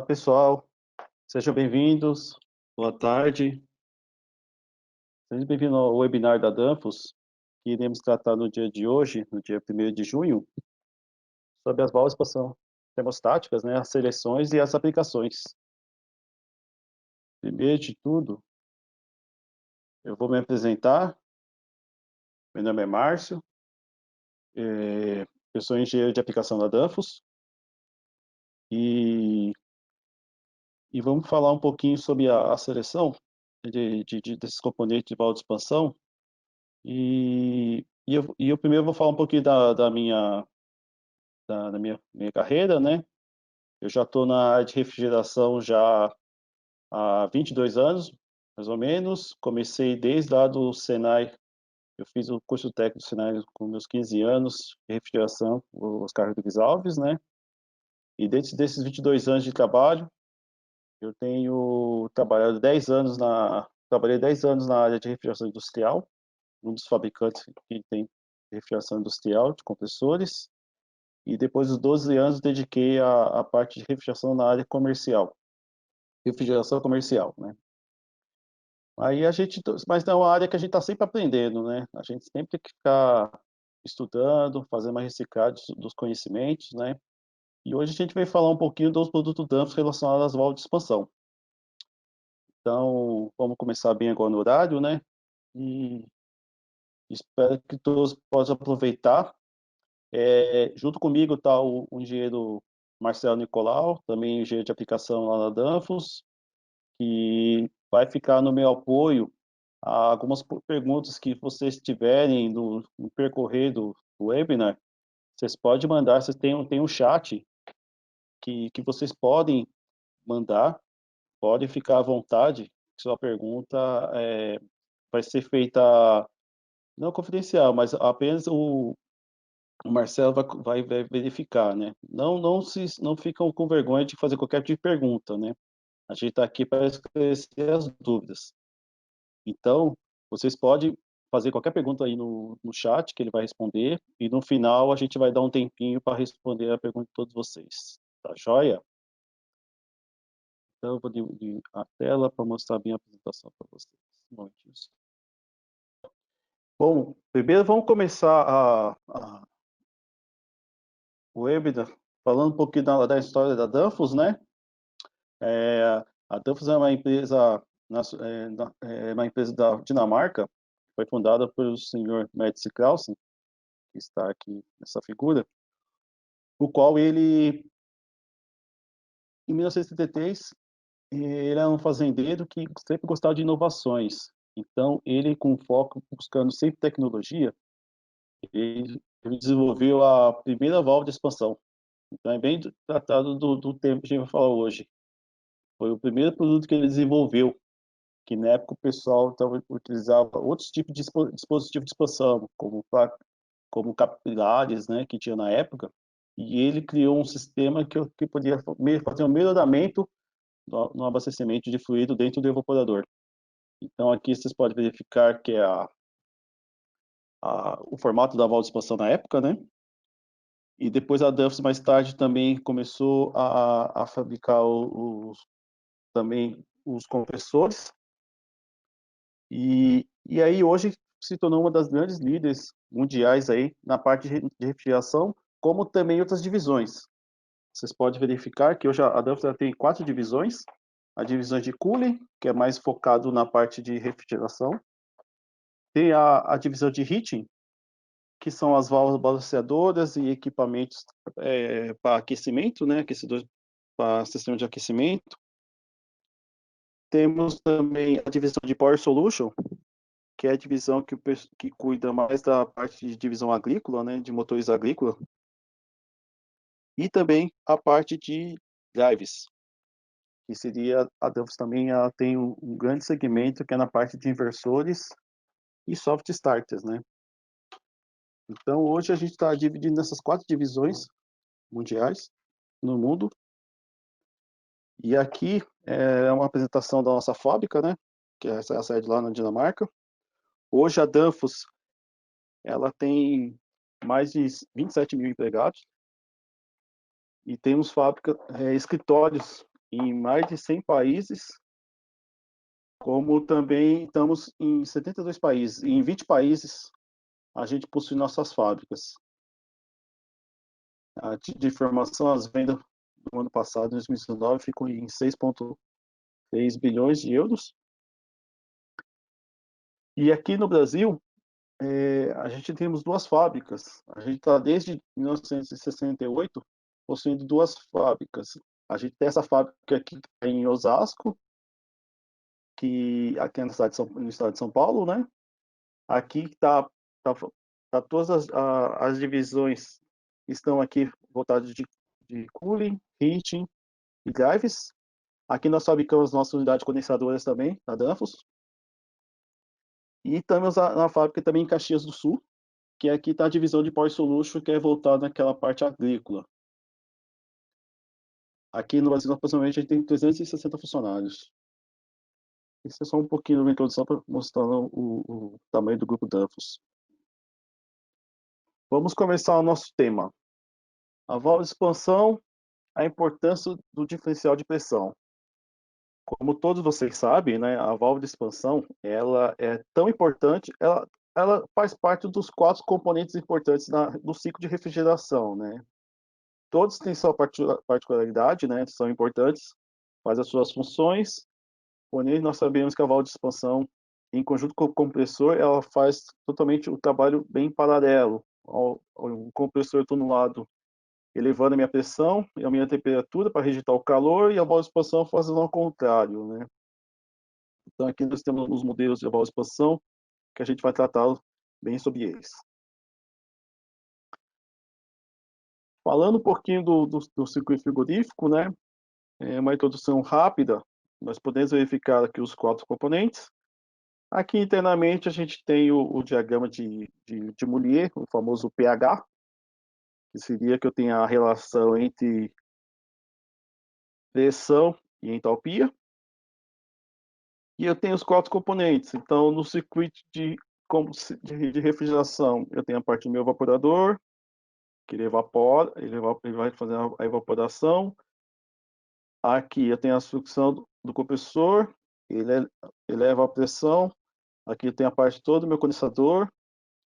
Pessoal, sejam bem-vindos. Boa tarde. Sejam bem-vindos ao webinar da Danfoss, que iremos tratar no dia de hoje, no dia 1º de junho, sobre as válvulas de expansão termostáticas, né, as seleções e as aplicações. Primeiro de tudo, eu vou me apresentar. Meu nome é Márcio, eu sou engenheiro de aplicação da Danfoss e, vamos falar um pouquinho sobre a seleção desses componentes de válvula de expansão. Eu primeiro vou falar um pouquinho da minha carreira, né? Eu já estou na área de refrigeração já há 22 anos, mais ou menos. Comecei desde lá do Senai. Eu fiz o curso técnico do Senai com meus 15 anos, de refrigeração, os carros do Alves, né? E dentro desses 22 anos de trabalho, eu tenho trabalhado 10 anos trabalhei 10 anos na área de refrigeração industrial, um dos fabricantes que tem refrigeração industrial de compressores. E depois dos 12 anos dediquei a parte de refrigeração na área comercial, refrigeração comercial, né? Aí mas é uma área que a gente está sempre aprendendo, né? A gente sempre tem que ficar estudando, fazendo uma reciclagem dos conhecimentos, né? E hoje a gente vai falar um pouquinho dos produtos Danfoss relacionados às válvulas de expansão. Então, vamos começar bem agora no horário, né? E espero que todos possam aproveitar. Junto comigo está o engenheiro Marcelo Nicolau, também engenheiro de aplicação lá na Danfoss, que vai ficar no meu apoio a algumas perguntas que vocês tiverem no percorrer do webinar. Vocês podem mandar, vocês têm um chat que vocês podem mandar, podem ficar à vontade. Sua pergunta vai ser feita, não confidencial, mas apenas o Marcelo vai verificar, né? Não ficam com vergonha de fazer qualquer tipo de pergunta, né? A gente está aqui para esclarecer as dúvidas. Então, vocês podem fazer qualquer pergunta aí no chat que ele vai responder e no final a gente vai dar um tempinho para responder a pergunta de todos vocês. Tá joia? Então, eu vou dividir a tela para mostrar bem a apresentação para vocês. Um momentinho. Bom, primeiro vamos começar o webinar falando um pouquinho da história da Danfoss, né? A Danfoss é uma empresa, uma empresa da Dinamarca, foi fundada pelo senhor Mats Clausen, que está aqui nessa figura, o qual ele, em 1973, ele era um fazendeiro que sempre gostava de inovações. Então, ele, com foco, buscando sempre tecnologia, ele desenvolveu a primeira válvula de expansão. Então, é bem tratado do tempo que a gente vai falar hoje. Foi o primeiro produto que ele desenvolveu, que na época o pessoal utilizava outros tipos de dispositivo de expansão, como capilares, né, que tinha na época, e ele criou um sistema que podia fazer um melhoramento no abastecimento de fluido dentro do evaporador. Então aqui vocês podem verificar que é o formato da válvula de expansão na época, né? E depois a Danfoss mais tarde também começou a fabricar também os compressores. E aí hoje se tornou uma das grandes líderes mundiais aí na parte de refrigeração, como também outras divisões. Vocês podem verificar que hoje a Danfoss tem 4 divisões. A divisão de cooling, que é mais focado na parte de refrigeração. Tem a divisão de heating, que são as válvulas balanceadoras e equipamentos para aquecimento, né? Aquecedores para sistema de aquecimento. Temos também a divisão de Power Solution, que é a divisão que cuida mais da parte de divisão agrícola, né? De motores agrícolas. E também a parte de drives, que seria a Danfoss também ela tem um grande segmento que é na parte de inversores e soft starters, né? Então hoje a gente está dividindo nessas 4 divisões mundiais no mundo. E aqui é uma apresentação da nossa fábrica, né? Que é a sede lá na Dinamarca. Hoje a Danfoss ela tem mais de 27 mil empregados e temos escritórios em mais de 100 países, como também estamos em 72 países. E em 20 países, a gente possui nossas fábricas. A título de informação, as vendas do ano passado, 2019, ficou em 6,3 bilhões de euros. E aqui no Brasil, a gente temos duas fábricas. A gente está desde 1968 possuindo duas fábricas. A gente tem essa fábrica aqui em Osasco, que aqui é no estado de São Paulo, né? Aqui está tá todas as divisões estão aqui voltadas de cooling, heating e drives. Aqui nós fabricamos nossas unidades condensadoras também, a Danfoss. E temos a fábrica também em Caxias do Sul, que aqui está a divisão de Power Solution, que é voltada naquela parte agrícola. Aqui no Brasil, aproximadamente, a gente tem 360 funcionários. Isso é só um pouquinho de uma introdução para mostrar o tamanho do grupo Danfoss. Vamos começar o nosso tema. A válvula de expansão, a importância do diferencial de pressão. Como todos vocês sabem, né, a válvula de expansão, ela é tão importante, ela faz parte dos 4 componentes importantes do ciclo de refrigeração, né? Todos têm sua particularidade, né, são importantes, fazem as suas funções, porém nós sabemos que a válvula de expansão, em conjunto com o compressor, ela faz totalmente o trabalho bem paralelo. O compressor está no lado elevando a minha pressão e a minha temperatura para rejeitar o calor, e a válvula de expansão fazendo ao contrário, né? Então aqui nós temos os modelos de válvula de expansão, que a gente vai tratar bem sobre eles. Falando um pouquinho do circuito frigorífico, né? É uma introdução rápida, nós podemos verificar aqui os 4 componentes. Aqui internamente a gente tem o diagrama de Moulier, o famoso pH, que seria que eu tenho a relação entre pressão e entalpia. E eu tenho os 4 componentes. Então, no circuito de refrigeração, eu tenho a parte do meu evaporador, que ele evapora, ele vai fazer a evaporação. Aqui eu tenho a sucção do compressor, ele eleva a pressão. Aqui eu tenho a parte toda do meu condensador,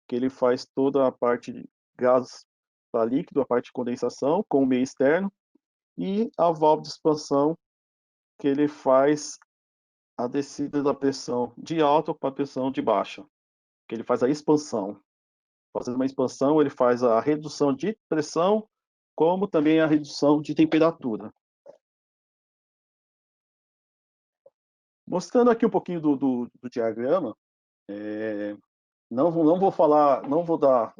que ele faz toda a parte de gás para líquido, a parte de condensação, com o meio externo. E a válvula de expansão, que ele faz a descida da pressão de alta para a pressão de baixa, que ele faz a expansão. Fazendo uma expansão, ele faz a redução de pressão, como também a redução de temperatura. Mostrando aqui um pouquinho do diagrama, não vou dar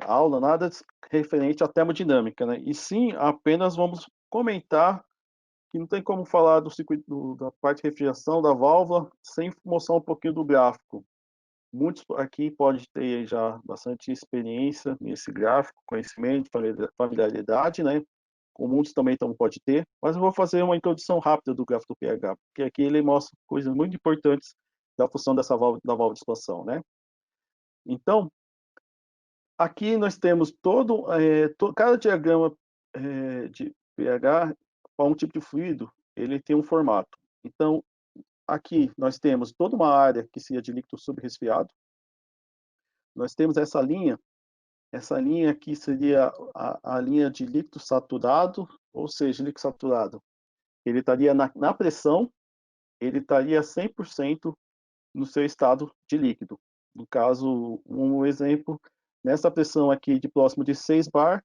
aula, nada referente à termodinâmica, né? E sim, apenas vamos comentar que não tem como falar do circuito da parte de refrigeração, da válvula, sem mostrar um pouquinho do gráfico. Muitos aqui podem ter já bastante experiência nesse gráfico, conhecimento, familiaridade, né? Com muitos também pode ter, mas eu vou fazer uma introdução rápida do gráfico do pH, porque aqui ele mostra coisas muito importantes da função da válvula de expansão, né? Então, aqui nós temos cada diagrama de pH para um tipo de fluido, ele tem um formato. Então, aqui nós temos toda uma área que seria de líquido subresfriado. Nós temos essa linha aqui seria a linha de líquido saturado, ou seja, líquido saturado, ele estaria na pressão, ele estaria 100% no seu estado de líquido. No caso, um exemplo, nessa pressão aqui de próximo de 6 bar,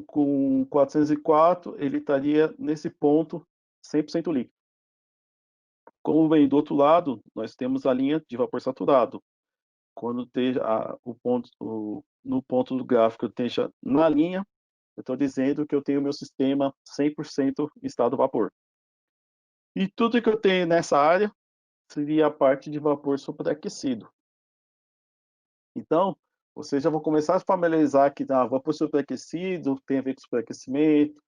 com 404, ele estaria nesse ponto 100% líquido. Como vem do outro lado, nós temos a linha de vapor saturado. Quando no ponto do gráfico esteja na linha, eu estou dizendo que eu tenho meu sistema 100% em estado vapor. E tudo que eu tenho nessa área seria a parte de vapor superaquecido. Então, vocês já vão começar a familiarizar que vapor superaquecido tem a ver com superaquecimento,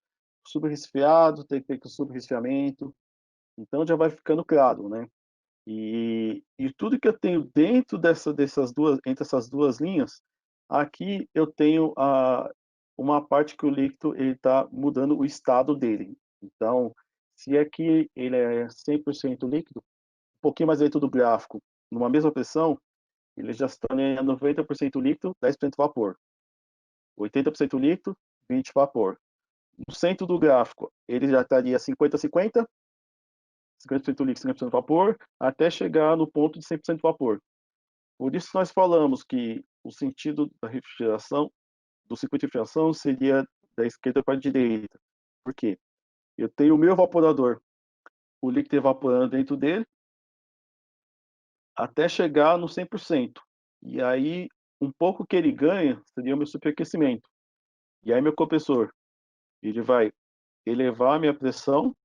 subresfriado tem a ver com subresfriamento. Então, já vai ficando claro, né? E tudo que eu tenho dentro entre essas duas linhas, aqui eu tenho uma parte que o líquido está mudando o estado dele. Então, Se aqui ele é 100% líquido, um pouquinho mais dentro do gráfico, numa mesma pressão, ele já se torna 90% líquido, 10% vapor. 80% líquido, 20% vapor. No centro do gráfico, ele já estaria 50-50, 50% líquido, 50% vapor, até chegar no ponto de 100% vapor. Por isso nós falamos que o sentido da refrigeração, do circuito de refrigeração, seria da esquerda para a direita. Por quê? Eu tenho o meu evaporador, o líquido evaporando dentro dele, até chegar no 100%. E aí, um pouco que ele ganha seria o meu superaquecimento. E aí, meu compressor, ele vai elevar a minha pressão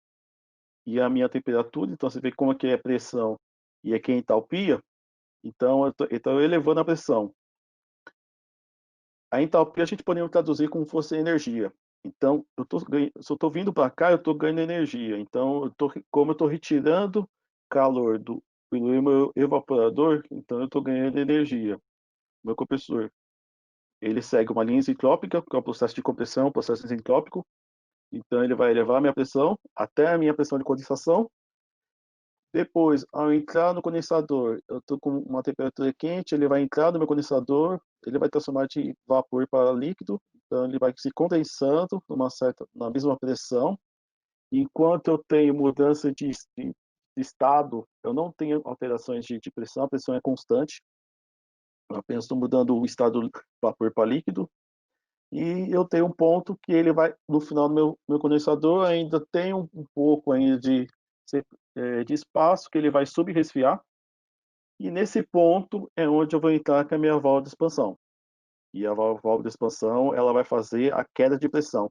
e a minha temperatura. Então, você vê como aqui é a pressão e aqui é a entalpia. Então, eu elevando a pressão. A entalpia a gente poderia traduzir como fosse energia. Então, se eu estou vindo para cá, eu estou ganhando energia. Então, como eu estou retirando calor pelo meu evaporador, então eu estou ganhando energia. Meu compressor, ele segue uma linha isentrópica, que é o processo de compressão, processo isentrópico. Então, ele vai elevar a minha pressão até a minha pressão de condensação. Depois, ao entrar no condensador, eu estou com uma temperatura quente, ele vai entrar no meu condensador, ele vai transformar de vapor para líquido, então ele vai se condensando na mesma pressão. Enquanto eu tenho mudança de estado, eu não tenho alterações de pressão, a pressão é constante. Eu apenas estou mudando o estado do vapor para líquido. E eu tenho um ponto que ele vai, no final do meu condensador, ainda tem um pouco ainda de espaço que ele vai subresfriar. E nesse ponto é onde eu vou entrar com a minha válvula de expansão. E a válvula de expansão, ela vai fazer a queda de pressão,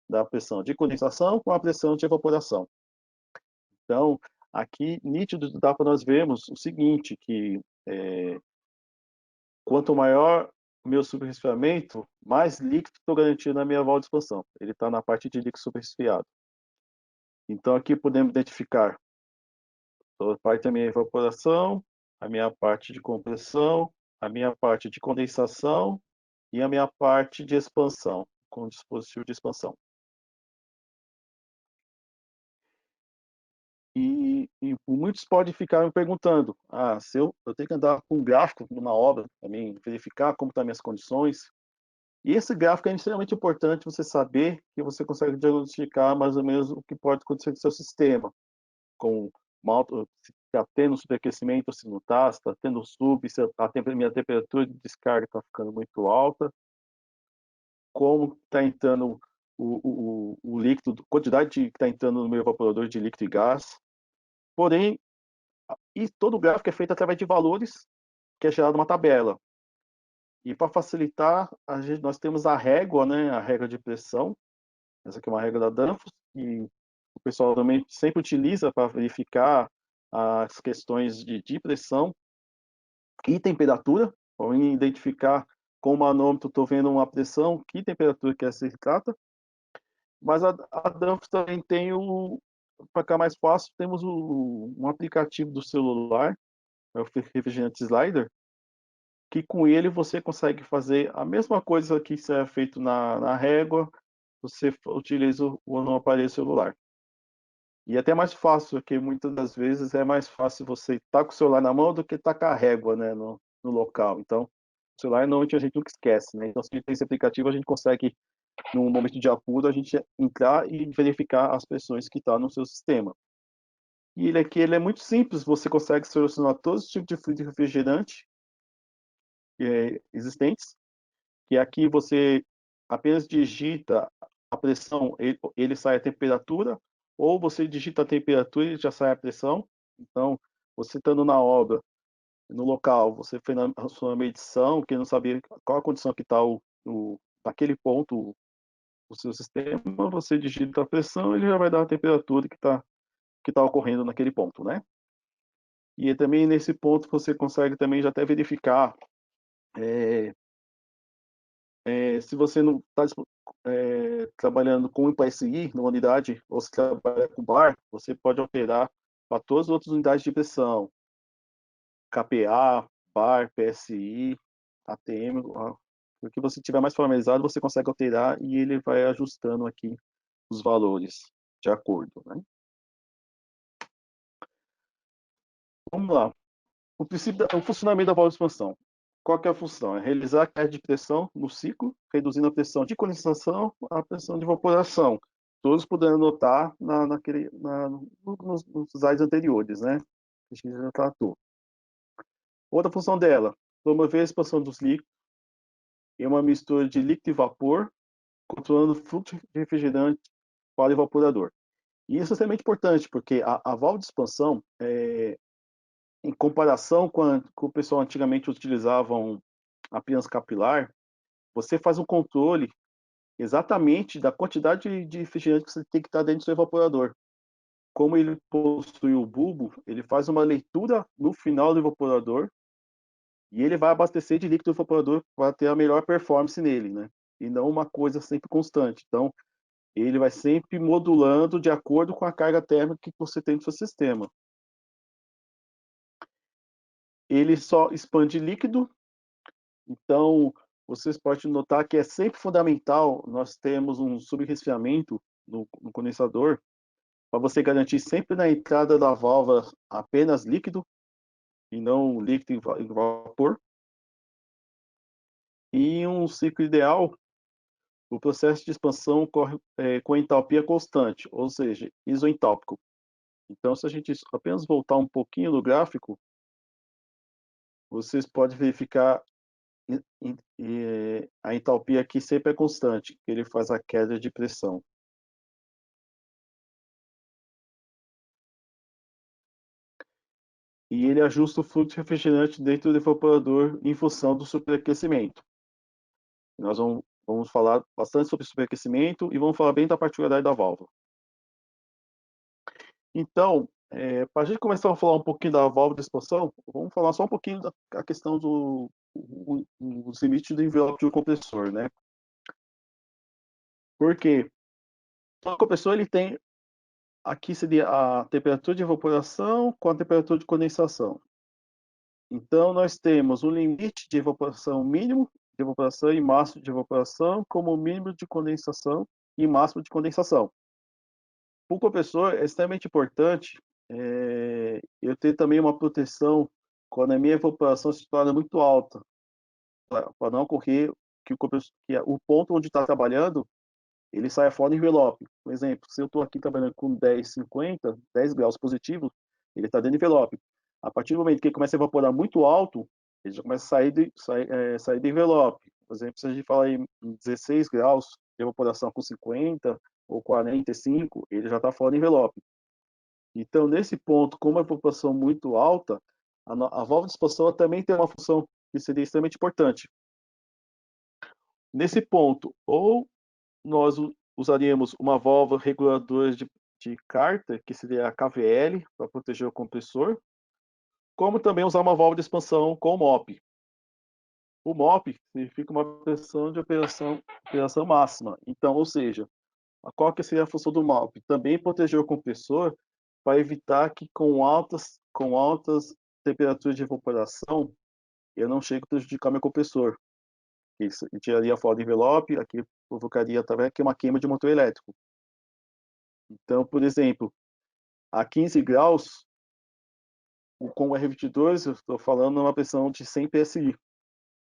da pressão de condensação com a pressão de evaporação. Então, aqui, nítido dá para nós vermos o seguinte, que quanto maior o meu superresfriamento, mais líquido estou garantindo na minha válvula de expansão. Ele está na parte de líquido superresfriado. Então, aqui podemos identificar a parte da minha evaporação, a minha parte de compressão, a minha parte de condensação e a minha parte de expansão, com o dispositivo de expansão. E muitos podem ficar me perguntando, se eu tenho que andar com um gráfico numa obra para mim verificar como estão minhas condições. E esse gráfico é extremamente importante você saber que você consegue diagnosticar mais ou menos o que pode acontecer com o seu sistema, com se está tendo superaquecimento, se não está, se está tendo sub, se minha temperatura de descarga está ficando muito alta, como está entrando o líquido, quantidade que está entrando no meu evaporador de líquido e gás. Porém, e todo o gráfico é feito através de valores que é gerado uma tabela. E para facilitar, nós temos a régua, né, a régua de pressão. Essa aqui é uma régua da Danfoss, e o pessoal também sempre utiliza para verificar as questões de pressão e temperatura, para identificar com o manômetro, estou vendo uma pressão, que temperatura que se trata. Mas a Danfoss também tem para ficar mais fácil, temos um aplicativo do celular, é o refrigerante slider, que com ele você consegue fazer a mesma coisa que é feito na régua, você utiliza no aparelho celular. E é até mais fácil, porque muitas das vezes é mais fácil você estar com o celular na mão do que estar com a régua, né, no local. Então, o celular normalmente a gente nunca esquece, né? Então, se a gente tem esse aplicativo, a gente consegue, num momento de apuro, a gente entrar e verificar as pressões que estão no seu sistema. E ele aqui ele é muito simples, você consegue selecionar todos os tipos de fluido refrigerante existentes, que aqui você apenas digita a pressão, ele sai a temperatura, ou você digita a temperatura e já sai a pressão. Então, você estando na obra, no local, você fez a sua medição, que não sabia qual a condição que está naquele ponto o seu sistema, você digita a pressão, ele já vai dar a temperatura que tá ocorrendo naquele ponto, né? E também nesse ponto você consegue também já até verificar se você não está trabalhando com o PSI numa unidade, ou se trabalha com bar, você pode alterar para todas as outras unidades de pressão, KPA, bar, PSI, ATM, o que você tiver mais formalizado, você consegue alterar e ele vai ajustando aqui os valores de acordo, né? Vamos lá. O funcionamento da válvula de expansão. Qual que é a função? É realizar a queda de pressão no ciclo, reduzindo a pressão de condensação à pressão de evaporação. Todos puderam notar nos slides anteriores, né? Que a gente já tratou. Outra função dela, promover a expansão dos líquidos em uma mistura de líquido e vapor, controlando o fluxo de refrigerante para o evaporador. E isso é extremamente importante, porque a válvula de expansão, em comparação com o pessoal antigamente utilizavam apenas capilar, você faz um controle exatamente da quantidade de refrigerante que você tem que estar dentro do seu evaporador. Como ele possui o bulbo, ele faz uma leitura no final do evaporador e ele vai abastecer de líquido o evaporador para ter a melhor performance nele, né? E não uma coisa sempre constante. Então, ele vai sempre modulando de acordo com a carga térmica que você tem no seu sistema. Ele só expande líquido, então vocês podem notar que é sempre fundamental nós termos um subresfriamento no condensador para você garantir sempre na entrada da válvula apenas líquido e não líquido em vapor. E em um ciclo ideal, o processo de expansão ocorre com entalpia constante, ou seja, isoentalpíco. Então, se a gente apenas voltar um pouquinho no gráfico, vocês podem verificar a entalpia aqui sempre é constante, ele faz a queda de pressão. E ele ajusta o fluxo de refrigerante dentro do evaporador em função do superaquecimento. Nós vamos falar bastante sobre superaquecimento e vamos falar bem da particularidade da válvula. Então, para a gente começar a falar um pouquinho da válvula de expansão, vamos falar só um pouquinho da questão dos limites do envelope do compressor, né? Porque o compressor ele tem, aqui seria a temperatura de evaporação com a temperatura de condensação. Então, nós temos um limite de evaporação mínimo de evaporação e máximo de evaporação, como mínimo de condensação e máximo de condensação. Para o compressor, é extremamente importante eu ter também uma proteção quando a minha evaporação se torna muito alta, para não ocorrer que o ponto onde está trabalhando ele saia fora do envelope. Por exemplo, se eu estou aqui trabalhando com 10,50, 10 graus positivos, ele está dentro do envelope. A partir do momento que ele começa a evaporar muito alto, ele já começa a sair do envelope. Por exemplo, se a gente falar em 16 graus de evaporação com 50 ou 45, ele já está fora do envelope. Então, nesse ponto, como a evaporação é muito alta, a válvula de expansão também tem uma função que seria extremamente importante. Nesse ponto, ou nós usaríamos uma válvula reguladora de Carter, que seria a KVL, para proteger o compressor, como também usar uma válvula de expansão com o MOP. O MOP significa uma pressão de operação máxima. Então, ou seja, qual que seria a função do MOP? Também proteger o compressor para evitar que com altas temperaturas de evaporação eu não chegue a prejudicar meu compressor. Isso tiraria fora do envelope, aqui provocaria também uma queima de motor elétrico. Então, por exemplo, a 15 graus, com o R22, eu estou falando uma pressão de 100 psi.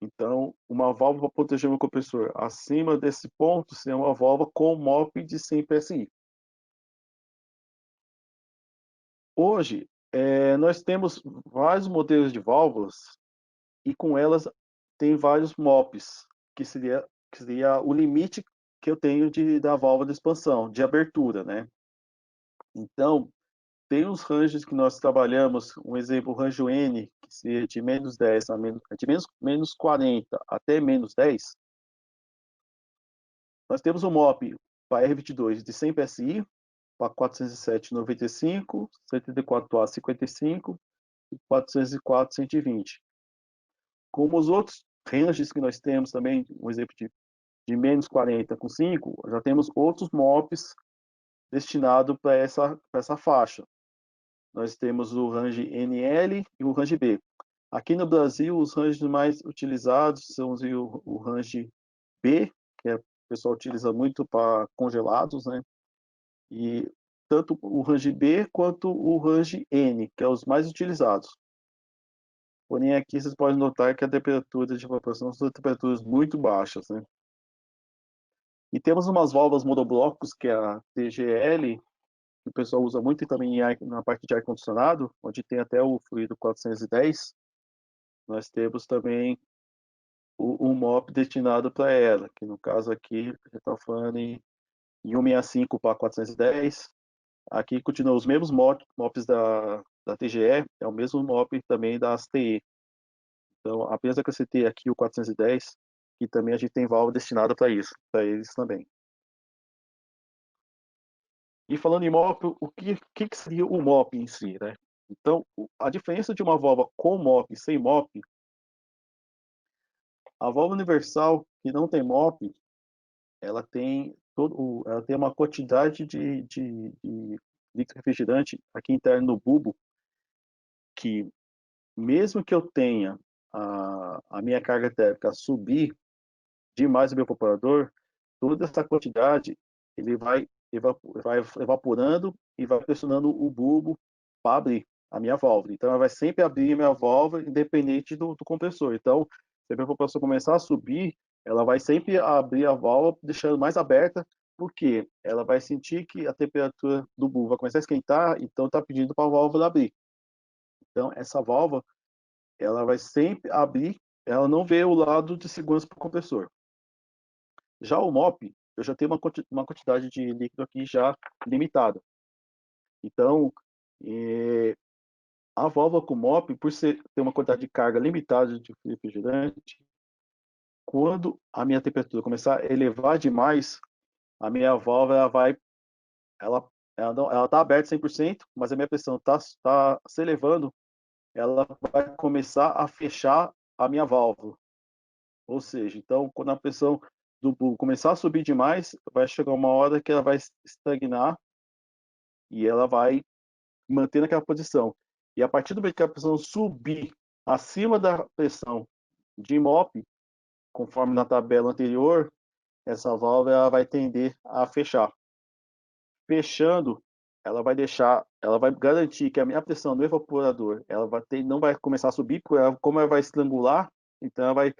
Então, uma válvula para proteger o compressor acima desse ponto seria uma válvula com MOP de 100 psi. Hoje, nós temos vários modelos de válvulas e com elas tem vários MOPs, que seria o limite que eu tenho da válvula de expansão, de abertura, né? Então, tem os ranges que nós trabalhamos, um exemplo, o range N, que seria de menos 10 de menos 40 até menos 10. Nós temos um MOP para R22 de 100 PSI, para 407, 95, 184A, 55 e 404, 120. Como os outros ranges que nós temos também, um exemplo de menos 40 com 5, já temos outros MOPs destinados para essa faixa. Nós temos o range NL e o range B. Aqui no Brasil, os ranges mais utilizados são o range B, que o pessoal utiliza muito para congelados, né? E tanto o range B quanto o range N, que é os mais utilizados. Porém, aqui vocês podem notar que a temperatura de evaporação são temperaturas muito baixas, né? E temos umas válvulas monoblocos, que é a TGL, que o pessoal usa muito também na parte de ar-condicionado, onde tem até o fluido 410. Nós temos também o MOP destinado para ela, que no caso aqui, a gente está falando em 165 para 410. Aqui continuam os mesmos MOPs da TGE, é o mesmo MOP também da ASTE. Então, apenas acrescentei aqui o 410, que também a gente tem válvula destinada para isso, para eles também. E falando em MOP, o que seria o MOP em si, né? Então, a diferença de uma válvula com MOP e sem MOP, a válvula universal que não tem MOP, ela tem uma quantidade de líquido refrigerante aqui interno no bulbo, que mesmo que eu tenha a minha carga térmica subir demais o meu evaporador, toda essa quantidade ele vai evaporando e vai pressionando o bulbo para abrir a minha válvula. Então, ela vai sempre abrir a minha válvula, independente do compressor. Então, se a minha evaporação começar a subir, ela vai sempre abrir a válvula, deixando mais aberta, porque ela vai sentir que a temperatura do bulbo vai começar a esquentar, então está pedindo para a válvula abrir. Então, essa válvula, ela vai sempre abrir, ela não vê o lado de segurança para o compressor. Já o MOP, eu já tenho uma quantidade de líquido aqui já limitada. Então, a válvula com MOP, por ter uma quantidade de carga limitada de refrigerante, quando a minha temperatura começar a elevar demais, a minha válvula ela ela está aberta 100%, mas a minha pressão está se elevando, ela vai começar a fechar a minha válvula. Ou seja, então, quando a pressão do bulbo começar a subir demais, vai chegar uma hora que ela vai estagnar e ela vai manter naquela posição. E a partir do momento que a pressão subir acima da pressão de MOP, conforme na tabela anterior, essa válvula ela vai tender a fechar. Fechando, ela vai garantir que a minha pressão do evaporador, não vai começar a subir, porque como ela vai estrangular, então ela vai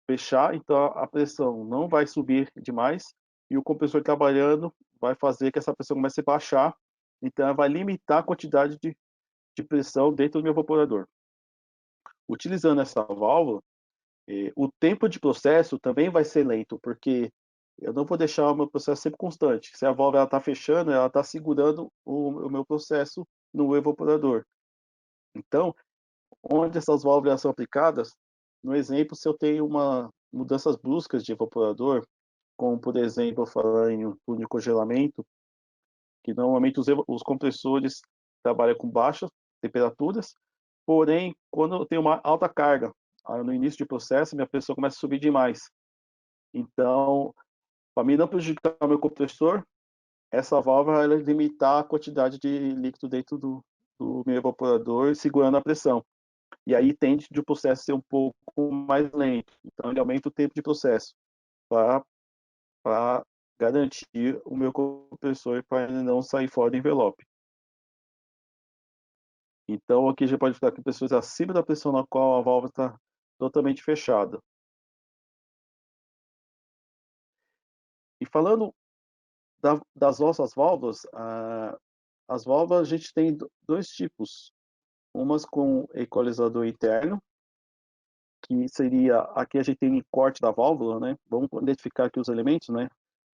fechar, então a pressão não vai subir demais e o compressor trabalhando vai fazer que essa pressão comece a baixar, então ela vai limitar a quantidade de pressão dentro do meu evaporador. Utilizando essa válvula, o tempo de processo também vai ser lento, porque eu não vou deixar o meu processo sempre constante. Se a válvula está fechando, ela está segurando o meu processo no evaporador. Então, onde essas válvulas são aplicadas, no exemplo, se eu tenho mudanças bruscas de evaporador, como por exemplo, falar em um túnel de congelamento, que normalmente os compressores trabalham com baixas temperaturas, porém, quando eu tenho uma alta carga, no início do processo, minha pressão começa a subir demais. Então, para mim não prejudicar o meu compressor, essa válvula vai limitar a quantidade de líquido dentro do meu evaporador, segurando a pressão. E aí tende de o processo ser um pouco mais lento. Então, ele aumenta o tempo de processo para garantir o meu compressor para ele não sair fora do envelope. Então, aqui já pode ficar com pressões acima da pressão na qual a válvula está totalmente fechada. E falando das nossas válvulas, as válvulas a gente tem dois tipos. Umas com equalizador interno, que seria, aqui a gente tem o corte da válvula, né? Vamos identificar aqui os elementos, né?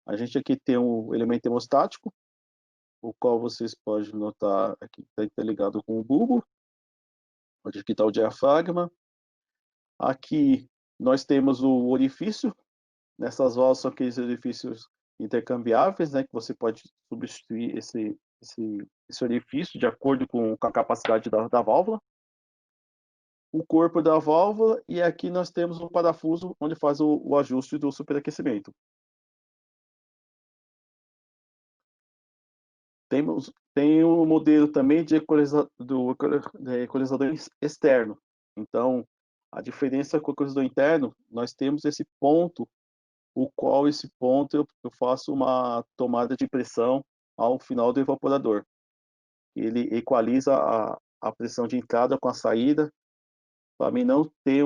A gente aqui tem o elemento hemostático, o qual vocês podem notar aqui está interligado com o bulbo, onde aqui está o diafragma. Aqui nós temos o orifício, nessas válvulas são aqueles orifícios intercambiáveis, né, que você pode substituir esse orifício de acordo com a capacidade da válvula. O corpo da válvula e aqui nós temos um parafuso onde faz o ajuste do superaquecimento. Tem um modelo também de equalizador externo. Então, a diferença com o equalizador interno, nós temos esse ponto, o qual esse ponto eu faço uma tomada de pressão ao final do evaporador. Ele equaliza a pressão de entrada com a saída, para mim não ter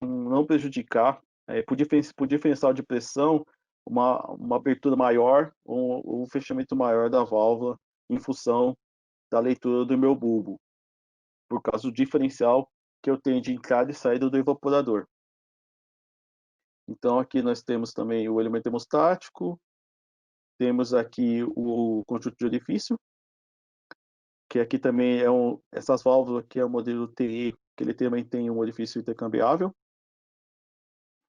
não prejudicar, por diferencial de pressão, uma abertura maior ou um fechamento maior da válvula em função da leitura do meu bulbo, por causa do diferencial que eu tenho de entrada e saída do evaporador. Então aqui nós temos também o elemento hemostático, temos aqui o conjunto de orifício, que aqui também essas válvulas aqui é o modelo TI, que ele também tem um orifício intercambiável.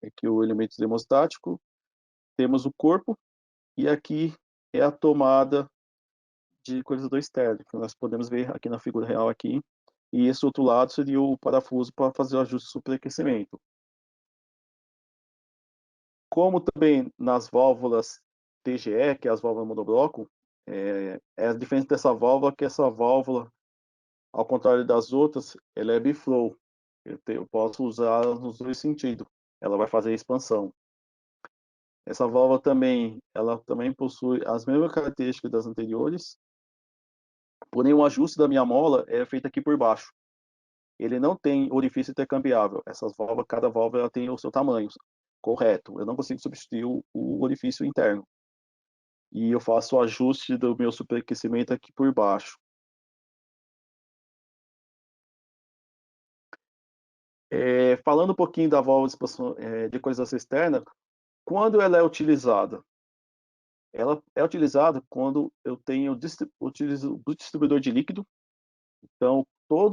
Aqui o elemento hemostático, temos o corpo, e aqui é a tomada de equalizador externo, que nós podemos ver aqui na figura real aqui, e esse outro lado seria o parafuso para fazer o ajuste de superaquecimento. Como também nas válvulas TGE, que é as válvulas monobloco, é a diferença dessa válvula que essa válvula, ao contrário das outras, ela é biflow. Eu posso usar nos dois sentidos. Ela vai fazer expansão. Essa válvula também, ela também possui as mesmas características das anteriores, porém o ajuste da minha mola é feito aqui por baixo. Ele não tem orifício intercambiável. Essas válvulas, cada válvula ela tem o seu tamanho correto. Eu não consigo substituir o orifício interno. E eu faço o ajuste do meu superaquecimento aqui por baixo. Falando um pouquinho da válvula de expansão, de equalização externa, quando ela é utilizada? Ela é utilizada quando eu utilizo o distribuidor de líquido. Então,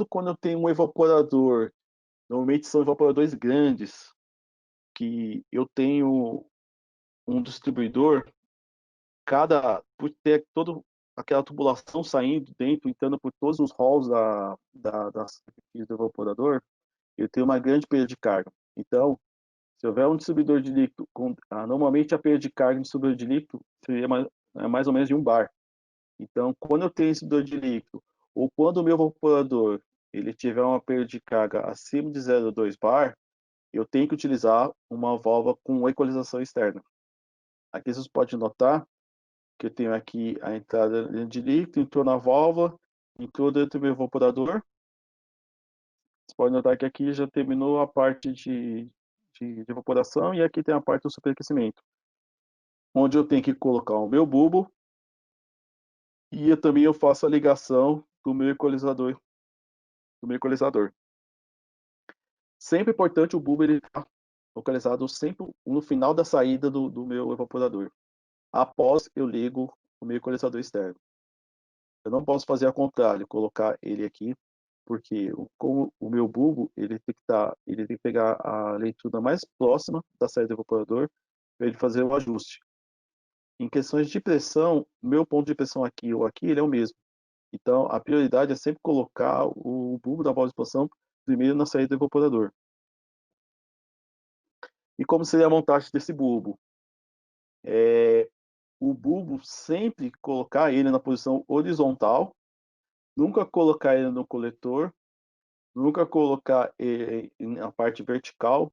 quando eu tenho um evaporador, normalmente são evaporadores grandes, que eu tenho um distribuidor, por ter toda aquela tubulação saindo dentro, entrando por todos os halls do evaporador, eu tenho uma grande perda de carga. Então, se houver um distribuidor de líquido, normalmente a perda de carga no distribuidor de líquido seria mais ou menos de 1 bar. Então, quando eu tenho esse distribuidor de líquido, ou quando o meu evaporador ele tiver uma perda de carga acima de 0,2 bar, eu tenho que utilizar uma válvula com equalização externa. Aqui vocês podem notar que eu tenho aqui a entrada de líquido, entrou na válvula, entrou dentro do meu evaporador. Você pode notar que aqui já terminou a parte de evaporação e aqui tem a parte do superaquecimento, onde eu tenho que colocar o meu bulbo e eu faço a ligação do meu equalizador. Sempre é importante o bulbo ele estar localizado sempre no final da saída do meu evaporador. Após eu ligo o meu equalizador externo. Eu não posso fazer ao contrário, colocar ele aqui, porque como o meu bulbo ele tem que pegar a leitura mais próxima da saída do evaporador para ele fazer o ajuste. Em questões de pressão, meu ponto de pressão aqui ou aqui ele é o mesmo. Então a prioridade é sempre colocar o bulbo da válvula de expansão primeiro na saída do evaporador. E como seria a montagem desse bulbo? O bulbo sempre colocar ele na posição horizontal, nunca colocar ele no coletor, nunca colocar ele na parte vertical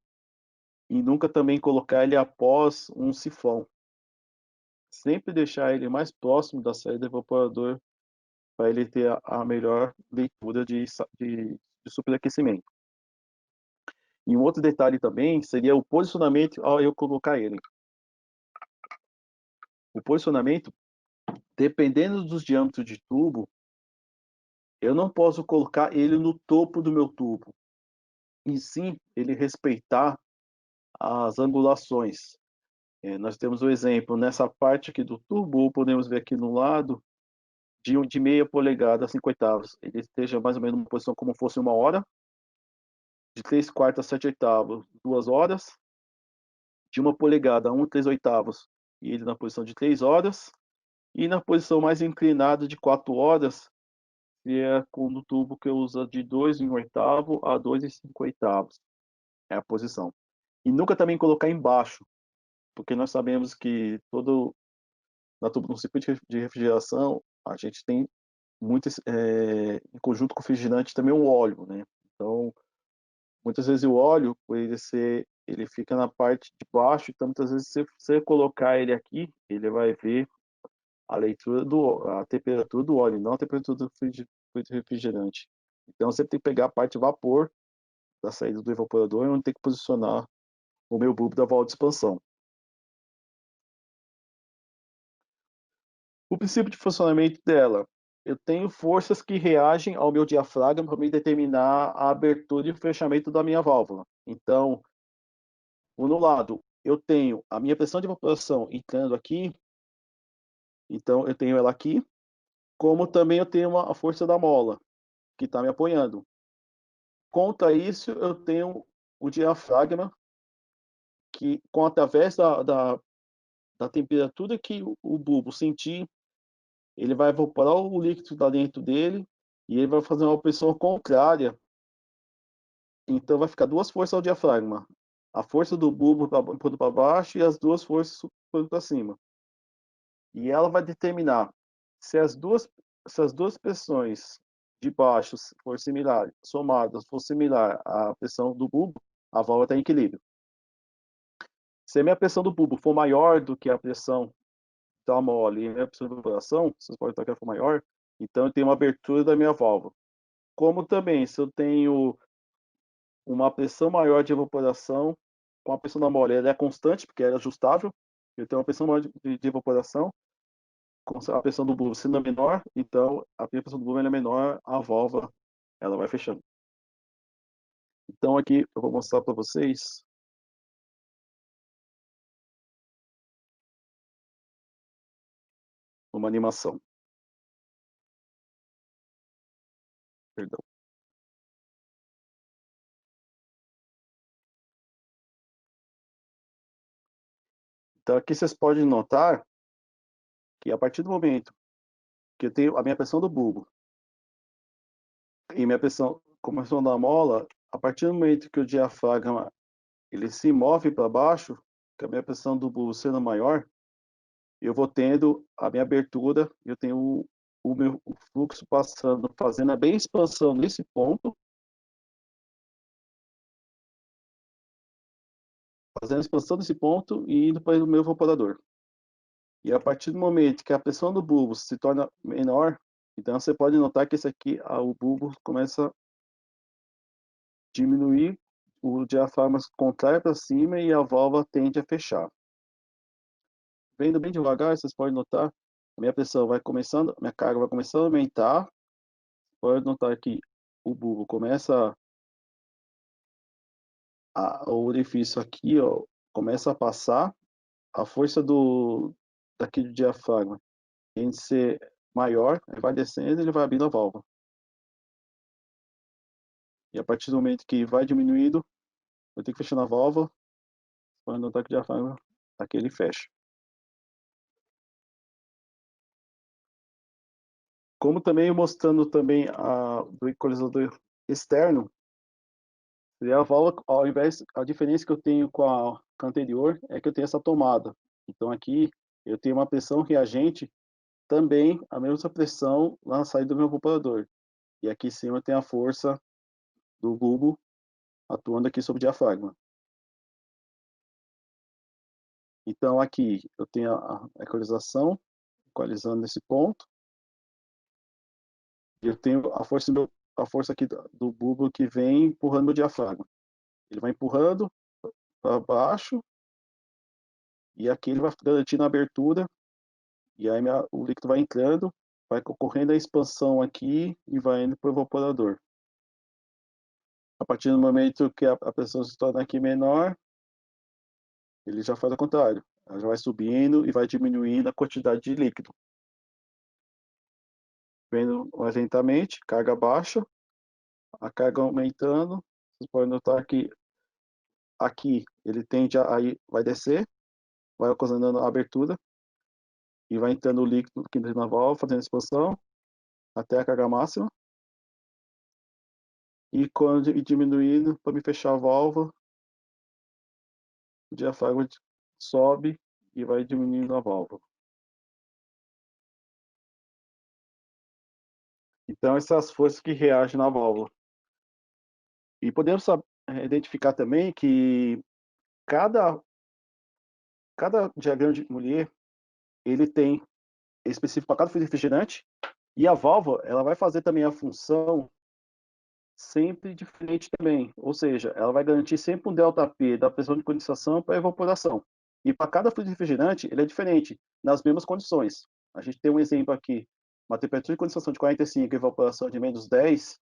e nunca também colocar ele após um sifão. Sempre deixar ele mais próximo da saída do evaporador para ele ter a melhor leitura de superaquecimento. E um outro detalhe também seria o posicionamento ao eu colocar ele. O posicionamento, dependendo dos diâmetros de tubo, eu não posso colocar ele no topo do meu tubo, e sim ele respeitar as angulações. Nós temos um exemplo nessa parte aqui do tubo, podemos ver aqui no lado, de meia polegada a 5/8, ele esteja mais ou menos numa posição como fosse 1 hora, de 3/4 a 7/8, 2 horas, de 1 polegada a 1/3/8, e ele na posição de 3 horas, e na posição mais inclinada de 4 horas, que é com o tubo que eu uso de 2/8 a 2/5/8, é a posição. E nunca também colocar embaixo, porque nós sabemos que no circuito de refrigeração, a gente tem muito, em conjunto com o refrigerante também o óleo, né? Então, muitas vezes o óleo, ele fica na parte de baixo, então muitas vezes se você colocar ele aqui, ele vai ver a temperatura do óleo, não a temperatura do refrigerante. Então, você tem que pegar a parte de vapor da saída do evaporador, onde tem que posicionar o meu bulbo da válvula de expansão. O princípio de funcionamento dela, eu tenho forças que reagem ao meu diafragma para me determinar a abertura e o fechamento da minha válvula. Então, no lado, eu tenho a minha pressão de evaporação entrando aqui, então eu tenho ela aqui, como também eu tenho a força da mola, que está me apoiando. Contra isso, eu tenho o diafragma, que, através da temperatura que o bulbo sentir, ele vai evaporar o líquido da dentro dele e ele vai fazer uma pressão contrária. Então vai ficar duas forças ao diafragma. A força do bulbo para baixo e as duas forças para cima. E ela vai determinar se as duas pressões de baixo for similar, somadas for similar à pressão do bulbo, a válvula está em equilíbrio. Se a minha pressão do bulbo for maior do que a pressão da mole e a minha pressão de evaporação, vocês podem estar que ela for maior, então eu tenho uma abertura da minha válvula. Como também, se eu tenho uma pressão maior de evaporação, com a pressão da mole, ela é constante, porque ela é ajustável, eu tenho uma pressão maior de evaporação, com a pressão do bulbo sendo menor, então a pressão do bulbo é menor, a válvula ela vai fechando. Então aqui eu vou mostrar para vocês uma animação. Perdão. Então aqui vocês podem notar que a partir do momento que eu tenho a minha pressão do bulbo e minha pressão, como a pressão da mola, a partir do momento que o diafragma ele se move para baixo, que a minha pressão do bulbo sendo maior, eu vou tendo a minha abertura, eu tenho o meu fluxo passando, fazendo a bem expansão nesse ponto, fazendo a expansão nesse ponto e indo para o meu evaporador. E a partir do momento que a pressão do bulbo se torna menor, então você pode notar que esse aqui, o bulbo começa a diminuir, o diafragma contrai para cima e a válvula tende a fechar. Vendo bem devagar, vocês podem notar, a minha pressão vai começando, a minha carga vai começando a aumentar, pode notar que o bulbo começa o orifício aqui, ó, começa a passar, a força daqui do diafragma tem de ser maior, aí vai descendo, ele vai abrindo a válvula. E a partir do momento que vai diminuindo, eu tenho que fechar a válvula, quando notar que o diafragma, aqui ele fecha. Como também mostrando também do equalizador externo, e a válvula, ao invés, a diferença que eu tenho com a anterior é que eu tenho essa tomada. Então aqui eu tenho uma pressão reagente, também a mesma pressão lá na saída do meu evaporador. E aqui em cima tem a força do bulbo atuando aqui sobre o diafragma. Então aqui eu tenho a equalização, equalizando nesse ponto. E eu tenho a força aqui do bulbo que vem empurrando o diafragma. Ele vai empurrando para baixo e aqui ele vai garantindo a abertura e aí o líquido vai entrando, vai ocorrendo a expansão aqui e vai indo para o evaporador. A partir do momento que a pressão se torna aqui menor, ele já faz o contrário. Ela já vai subindo e vai diminuindo a quantidade de líquido. Vendo mais lentamente, carga baixa, a carga aumentando. Vocês podem notar que aqui ele tende a aí vai descer, vai ocasionando a abertura e vai entrando o líquido aqui na válvula, fazendo expansão até a carga máxima. E quando diminuindo, para me fechar a válvula, o diafragma sobe e vai diminuindo a válvula. Então, essas forças que reagem na válvula. E podemos identificar também que cada diagrama de Mollier, ele tem específico para cada refrigerante, e a válvula, ela vai fazer também a função sempre diferente também, ou seja, ela vai garantir sempre um ΔP da pressão de condensação para evaporação. E para cada fluido refrigerante, ele é diferente, nas mesmas condições. A gente tem um exemplo aqui, uma temperatura de condensação de 45 e evaporação de menos 10.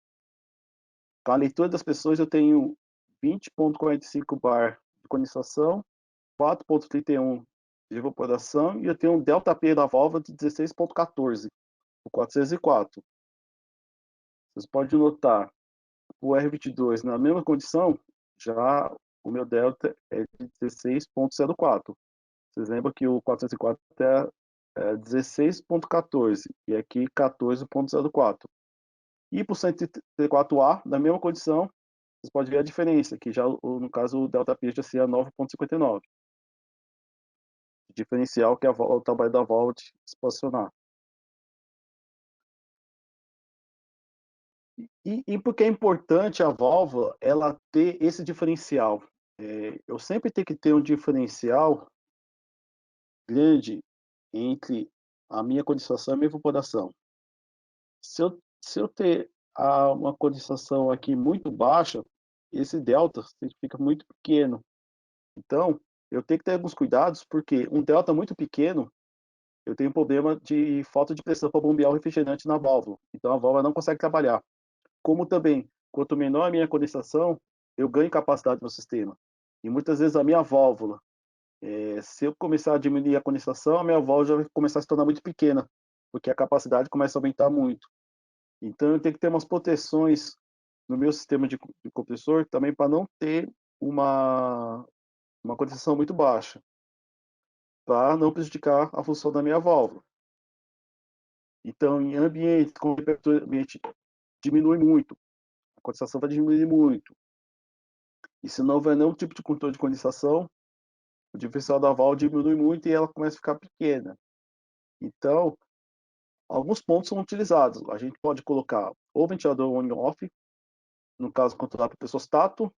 Com a leitura das pressões, eu tenho 20,45 bar de condensação, 4,31 de evaporação, e eu tenho um ΔP da válvula de 16,14, por 404. Vocês podem notar, o R22 na mesma condição, já o meu delta é de 16,04. Vocês lembram que o 404 é 16,14 e aqui 14,04. E para o 134A, na mesma condição, vocês podem ver a diferença, que já no caso o delta P já seria 9,59. O diferencial que é o tamanho da válvula de se posicionar. E por que é importante a válvula ela ter esse diferencial? Eu sempre tenho que ter um diferencial grande entre a minha condensação e a minha evaporação. Se eu ter uma condensação aqui muito baixa, esse delta fica muito pequeno. Então, eu tenho que ter alguns cuidados, porque um delta muito pequeno, eu tenho um problema de falta de pressão para bombear o refrigerante na válvula. Então, a válvula não consegue trabalhar. Como também, quanto menor a minha condensação, eu ganho capacidade no sistema. E muitas vezes a minha válvula, se eu começar a diminuir a condensação, a minha válvula já vai começar a se tornar muito pequena, porque a capacidade começa a aumentar muito. Então eu tenho que ter umas proteções no meu sistema de compressor também para não ter uma condensação muito baixa, para não prejudicar a função da minha válvula. Então, em ambiente com temperatura ambiente diminui muito, a condensação vai diminuir muito. E se não houver nenhum tipo de controle de condensação, o diferencial da válvula diminui muito e ela começa a ficar pequena. Então, alguns pontos são utilizados. A gente pode colocar o ventilador on-off, no caso, controlar para o termostato.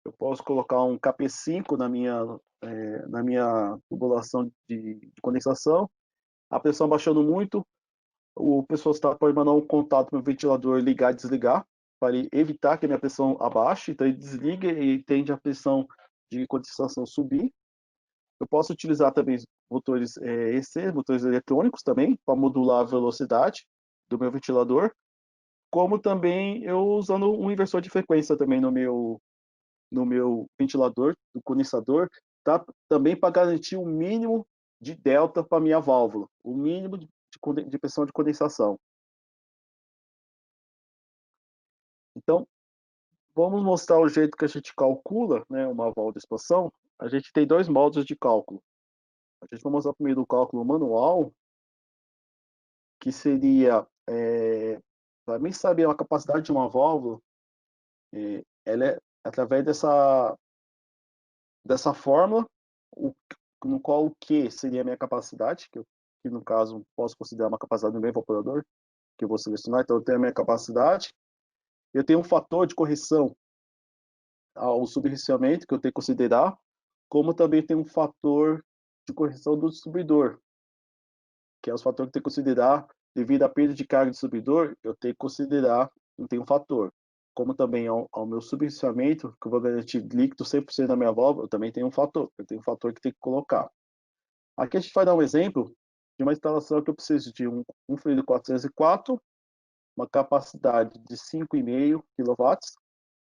Eu posso colocar um KP5 na minha tubulação de condensação. A pressão baixando muito, o termostato pode mandar um contato para o ventilador ligar e desligar, para evitar que a minha pressão abaixe. Então, ele desliga e tende a pressão de condensação subir. Eu posso utilizar também motores EC, motores eletrônicos também, para modular a velocidade do meu ventilador, como também eu usando um inversor de frequência também no meu ventilador, do condensador, tá? Também para garantir o mínimo de delta para minha válvula, o mínimo de pressão de condensação. Então, vamos mostrar o jeito que a gente calcula, né, uma válvula de expansão. A gente tem dois modos de cálculo. A gente vai mostrar primeiro o cálculo manual, que seria, para mim saber a capacidade de uma válvula, ela é através dessa fórmula, o, no qual o Q seria a minha capacidade, que no caso posso considerar uma capacidade do meu evaporador, que eu vou selecionar, então eu tenho a minha capacidade, eu tenho um fator de correção ao subenriquecimento, que eu tenho que considerar, como também tem um fator de correção do distribuidor, que é os fatores que eu tenho que considerar devido à perda de carga do distribuidor, eu tenho que considerar, eu tenho um fator. Como também ao meu subenriquecimento, que eu vou garantir líquido 100% da minha válvula, eu também tenho um fator. Eu tenho um fator que tem que colocar. Aqui a gente vai dar um exemplo de uma instalação que eu preciso de um fluido 404, uma capacidade de 5,5 kW,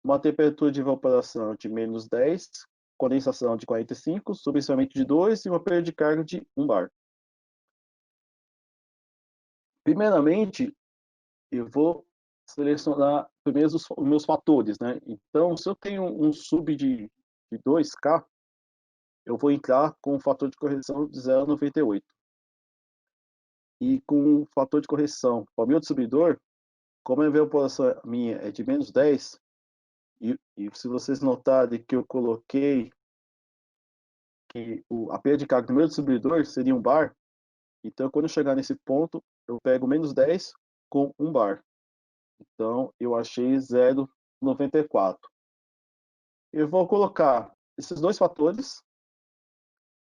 uma temperatura de evaporação de menos 10, condensação de 45, subenriquecimento de 2 e uma perda de carga de 1 bar. Primeiramente, eu vou selecionar primeiro os meus fatores, né? Então, se eu tenho um sub de 2K, eu vou entrar com um fator de correção de 0,98. E com um fator de correção para o meu distribuidor, como a evaporação minha é de menos 10, e se vocês notarem que eu coloquei que a perda de carga do meu distribuidor seria 1 bar, então quando eu chegar nesse ponto, eu pego menos 10 com 1 bar. Então, eu achei 0,94. Eu vou colocar esses dois fatores,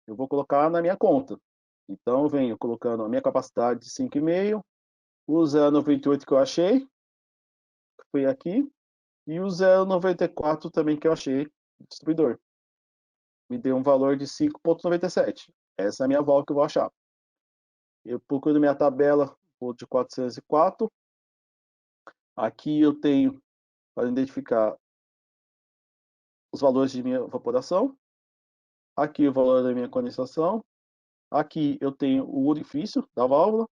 eu vou colocar na minha conta. Então, eu venho colocando a minha capacidade de 5,5, o 0,98 que eu achei, que foi aqui, e o 0,94 também que eu achei no distribuidor. Me deu um valor de 5,97. Essa é a minha válvula que eu vou achar. Eu procuro minha tabela, vou de 404. Aqui eu tenho para identificar os valores de minha evaporação. Aqui o valor da minha condensação. Aqui eu tenho o orifício da válvula.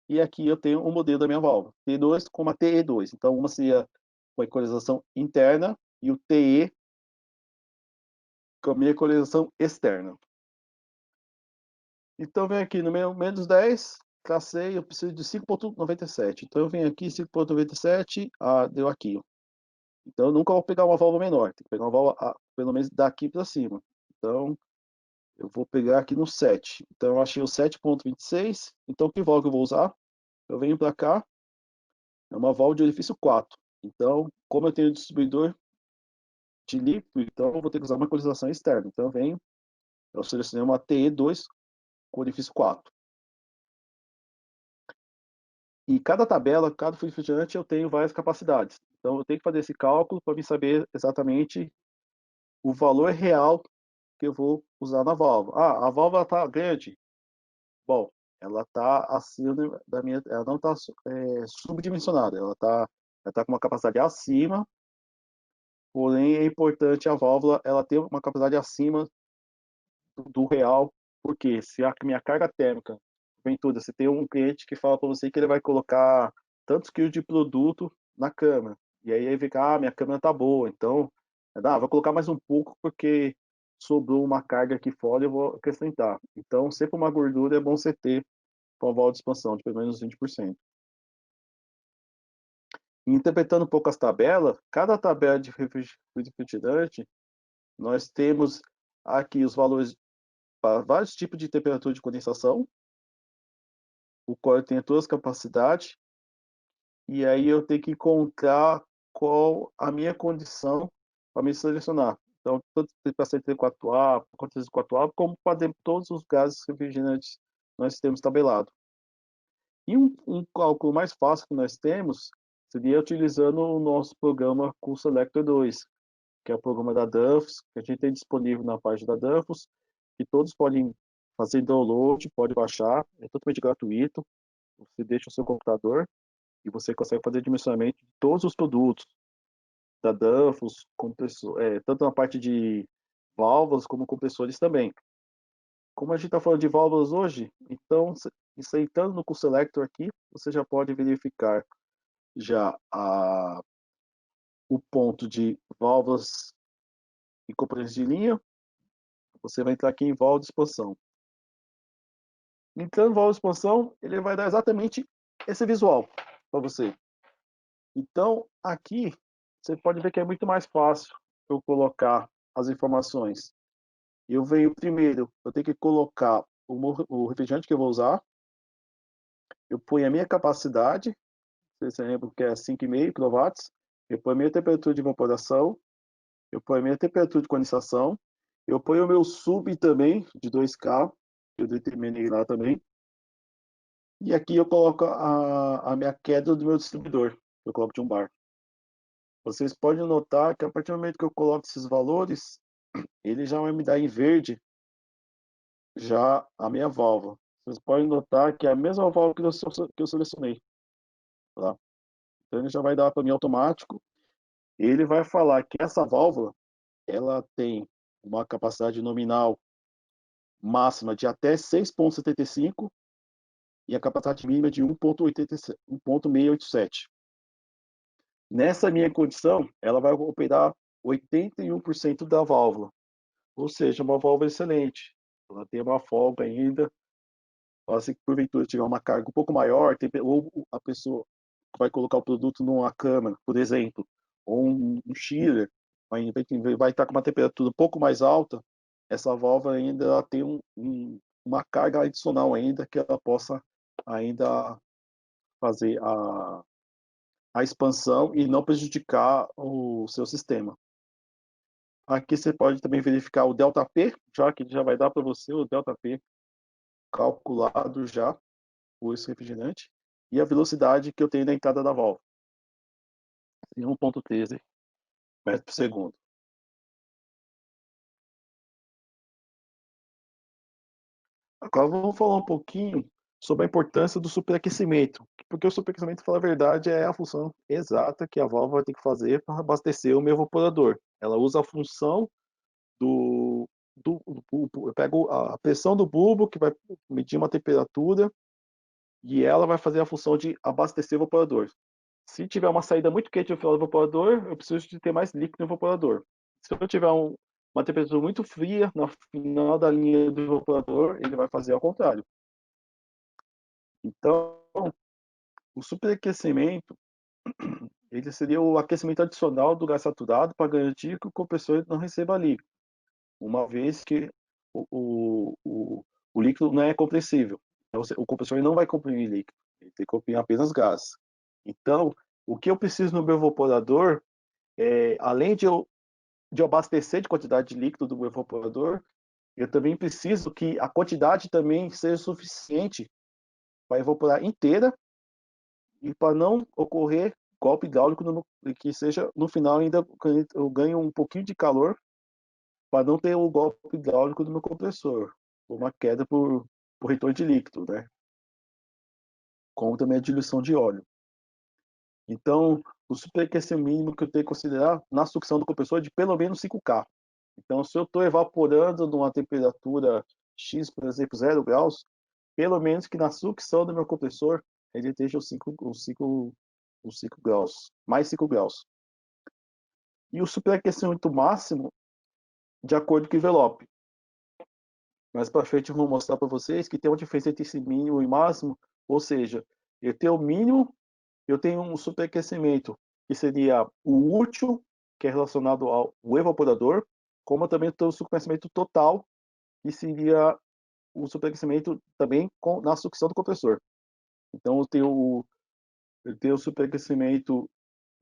E aqui eu tenho o modelo da minha válvula. T2 com uma TE2. Então, uma seria com a equalização interna e o TE com a minha equalização externa. Então, vem aqui no meu menos 10, tracei, eu preciso de 5,97. Então, eu venho aqui, 5,97, deu aqui. Então, eu nunca vou pegar uma válvula menor, tem que pegar uma válvula, pelo menos daqui para cima. Então, eu vou pegar aqui no 7. Então, eu achei o 7,26. Então, que válvula que eu vou usar? Eu venho para cá, é uma válvula de orifício 4. Então, como eu tenho distribuidor de líquido, então eu vou ter que usar uma equalização externa. Então, eu selecionei uma TE2 com orifício 4. E cada tabela, cada refrigerante, eu tenho várias capacidades. Então, eu tenho que fazer esse cálculo para me saber exatamente o valor real que eu vou usar na válvula. A válvula está grande. Bom, ela está acima da minha, ela não está subdimensionada, ela tá com uma capacidade acima, porém é importante a válvula ela ter uma capacidade acima do real, porque se a minha carga térmica, Ventura, você tem um cliente que fala para você que ele vai colocar tantos quilos de produto na câmara, e aí ele fica, minha câmera tá boa, então, vou colocar mais um pouco porque sobrou uma carga aqui fora e eu vou acrescentar. Então, sempre uma gordura é bom você ter com a válvula de expansão de pelo menos 20%. E interpretando um pouco as tabelas, cada tabela de refrigerante, nós temos aqui os valores para vários tipos de temperatura de condensação, o qual tem todas as capacidades, e aí eu tenho que encontrar qual a minha condição para me selecionar. Então, tanto para CT4A, para CT4A, como para todos os gases refrigerantes nós temos tabelado. E um cálculo mais fácil que nós temos seria utilizando o nosso programa CoolSelector 2, que é o programa da Danfoss, que a gente tem disponível na página da Danfoss, que todos podem fazer download, pode baixar, é totalmente gratuito. Você deixa o seu computador e você consegue fazer dimensionamento de todos os produtos da Danfoss, tanto na parte de válvulas como compressores também. Como a gente está falando de válvulas hoje, então, entrando no CoolSelector aqui, você já pode verificar já o ponto de válvulas e componentes de linha. Você vai entrar aqui em válvula de expansão. Entrando em válvula de expansão, ele vai dar exatamente esse visual para você. Então, aqui, você pode ver que é muito mais fácil eu colocar as informações. Eu venho primeiro, eu tenho que colocar o refrigerante que eu vou usar, eu ponho a minha capacidade, você lembra que é 5,5 kW, eu ponho a minha temperatura de evaporação, eu ponho a minha temperatura de condensação, eu ponho o meu sub também, de 2K, eu determinei lá também, e aqui eu coloco a minha queda do meu distribuidor, eu coloco de 1 bar. Vocês podem notar que a partir do momento que eu coloco esses valores, ele já vai me dar em verde já a minha válvula. Vocês podem notar que é a mesma válvula que eu selecionei. Tá? Então ele já vai dar para mim automático. Ele vai falar que essa válvula ela tem uma capacidade nominal máxima de até 6,75 e a capacidade mínima de 1,687. Nessa minha condição, ela vai operar 81% da válvula, ou seja, uma válvula excelente. Ela tem uma folga ainda. Se porventura tiver uma carga um pouco maior, ou a pessoa vai colocar o produto numa câmara, por exemplo, ou um chiller, vai estar com uma temperatura um pouco mais alta, essa válvula ainda tem uma carga adicional ainda que ela possa ainda fazer a expansão e não prejudicar o seu sistema. Aqui você pode também verificar o ΔP, já que já vai dar para você o ΔP, calculado já por esse refrigerante e a velocidade que eu tenho na entrada da válvula, em 1,13 metros por segundo. Agora vamos falar um pouquinho sobre a importância do superaquecimento, porque o superaquecimento, para falar a verdade, é a função exata que a válvula tem que fazer para abastecer o meu evaporador. Ela usa a função eu pego a pressão do bulbo, que vai medir uma temperatura, e ela vai fazer a função de abastecer o evaporador. Se tiver uma saída muito quente no final do evaporador, eu preciso de ter mais líquido no evaporador. Se eu tiver uma temperatura muito fria no final da linha do evaporador, ele vai fazer ao contrário. Então, o superaquecimento, ele seria o aquecimento adicional do gás saturado para garantir que o compressor não receba líquido, uma vez que o líquido não é compressível. Então, o compressor não vai comprimir líquido, ele tem que comprimir apenas gás. Então, o que eu preciso no meu evaporador, além de eu abastecer de quantidade de líquido do meu evaporador, eu também preciso que a quantidade também seja suficiente para evaporar inteira e para não ocorrer golpe hidráulico, que seja no final ainda eu ganho um pouquinho de calor para não ter o golpe hidráulico do meu compressor, uma queda por retorno de líquido, né? Como também a diluição de óleo. Então, o superaquecimento mínimo que eu tenho que considerar na sucção do compressor é de pelo menos 5K. Então, se eu estou evaporando numa temperatura X, por exemplo, 0 graus, pelo menos que na sucção do meu compressor ele esteja os 5 graus, mais 5 graus. E o superaquecimento máximo, de acordo com o envelope. Mais para frente eu vou mostrar para vocês que tem uma diferença entre esse mínimo e máximo, ou seja, eu tenho o mínimo, eu tenho um superaquecimento, que seria o útil, que é relacionado ao evaporador, como também tenho o superaquecimento total, que seria o superaquecimento também na sucção do compressor. Então eu tenho o superaquecimento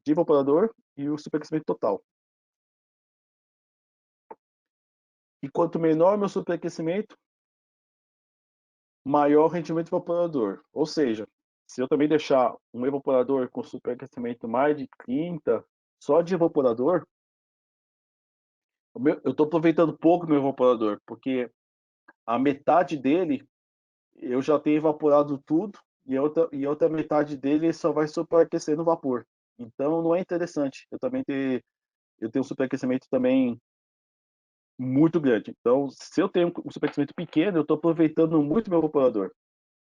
de evaporador e o superaquecimento total. E quanto menor meu superaquecimento, maior o rendimento do evaporador. Ou seja, se eu também deixar um evaporador com superaquecimento mais de 30, só de evaporador, eu estou aproveitando pouco meu evaporador, porque a metade dele eu já tenho evaporado tudo e a outra metade dele só vai superaquecer no vapor. Então não é interessante. Eu tenho um superaquecimento também muito grande. Então, se eu tenho um superaquecimento pequeno, eu estou aproveitando muito meu evaporador.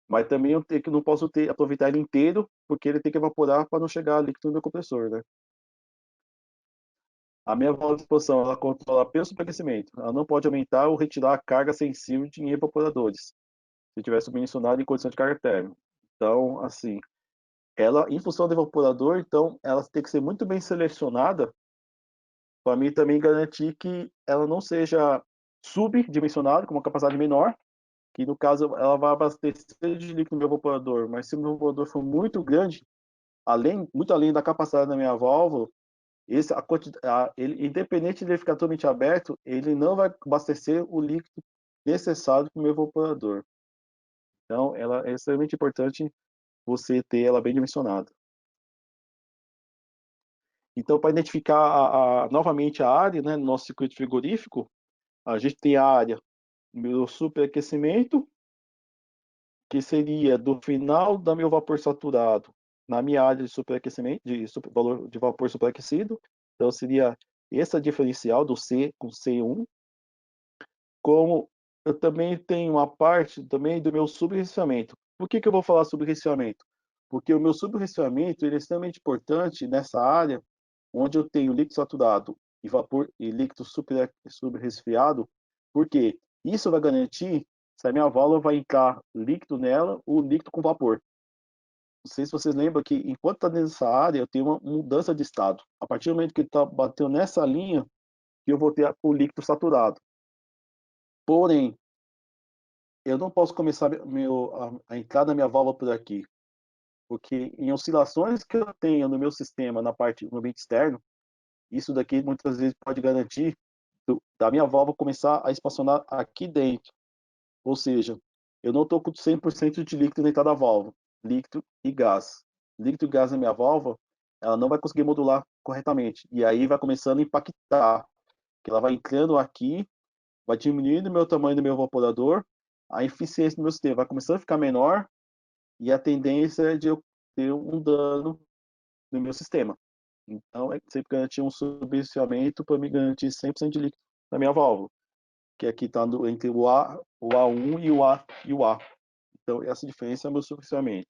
Mas também não posso aproveitar ele inteiro, porque ele tem que evaporar para não chegar líquido no meu compressor, né? A minha válvula de expansão, ela controla apenas o superaquecimento. Ela não pode aumentar ou retirar a carga sensível de evaporadores, se tiver submencionado em condição de carga térmica. Então, assim, ela, em função do evaporador, então, ela tem que ser muito bem selecionada para mim também garantir que ela não seja subdimensionada, com uma capacidade menor, que no caso ela vai abastecer de líquido no meu evaporador, mas se o meu evaporador for muito grande, muito além da capacidade da minha válvula, ele, independente de ele ficar totalmente aberto, ele não vai abastecer o líquido necessário para o meu evaporador. Então, ela é extremamente importante você ter ela bem dimensionada. Então, para identificar novamente a área, né, no nosso circuito frigorífico, a gente tem a área do superaquecimento, que seria do final do meu vapor saturado na minha área de superaquecimento, valor de vapor superaquecido. Então, seria essa diferencial do C com C1. Como eu também tenho uma parte também do meu subresfriamento. Por que eu vou falar sobre resfriamento? Porque o meu subresfriamento ele é extremamente importante nessa área onde eu tenho líquido saturado e vapor e líquido subresfriado, porque isso vai garantir se a minha válvula vai entrar líquido nela ou líquido com vapor. Não sei se vocês lembram que enquanto está nessa área, eu tenho uma mudança de estado. A partir do momento que ele está batendo nessa linha, eu vou ter o líquido saturado. Porém, eu não posso começar a entrar da minha válvula por aqui, porque em oscilações que eu tenho no meu sistema, no ambiente externo, isso daqui muitas vezes pode garantir da minha válvula começar a espaçonar aqui dentro. Ou seja, eu não estou com 100% de líquido dentro da válvula, líquido e gás. Líquido e gás na minha válvula, ela não vai conseguir modular corretamente. E aí vai começando a impactar, que ela vai entrando aqui, vai diminuindo o meu tamanho do meu evaporador, a eficiência do meu sistema vai começando a ficar menor e a tendência é de eu ter um dano no meu sistema. Então, é sempre garantir um subesciamento para me garantir 100% de líquido na minha válvula, que aqui está entre o A1 e o A. Então, essa diferença é o meu subesciamento.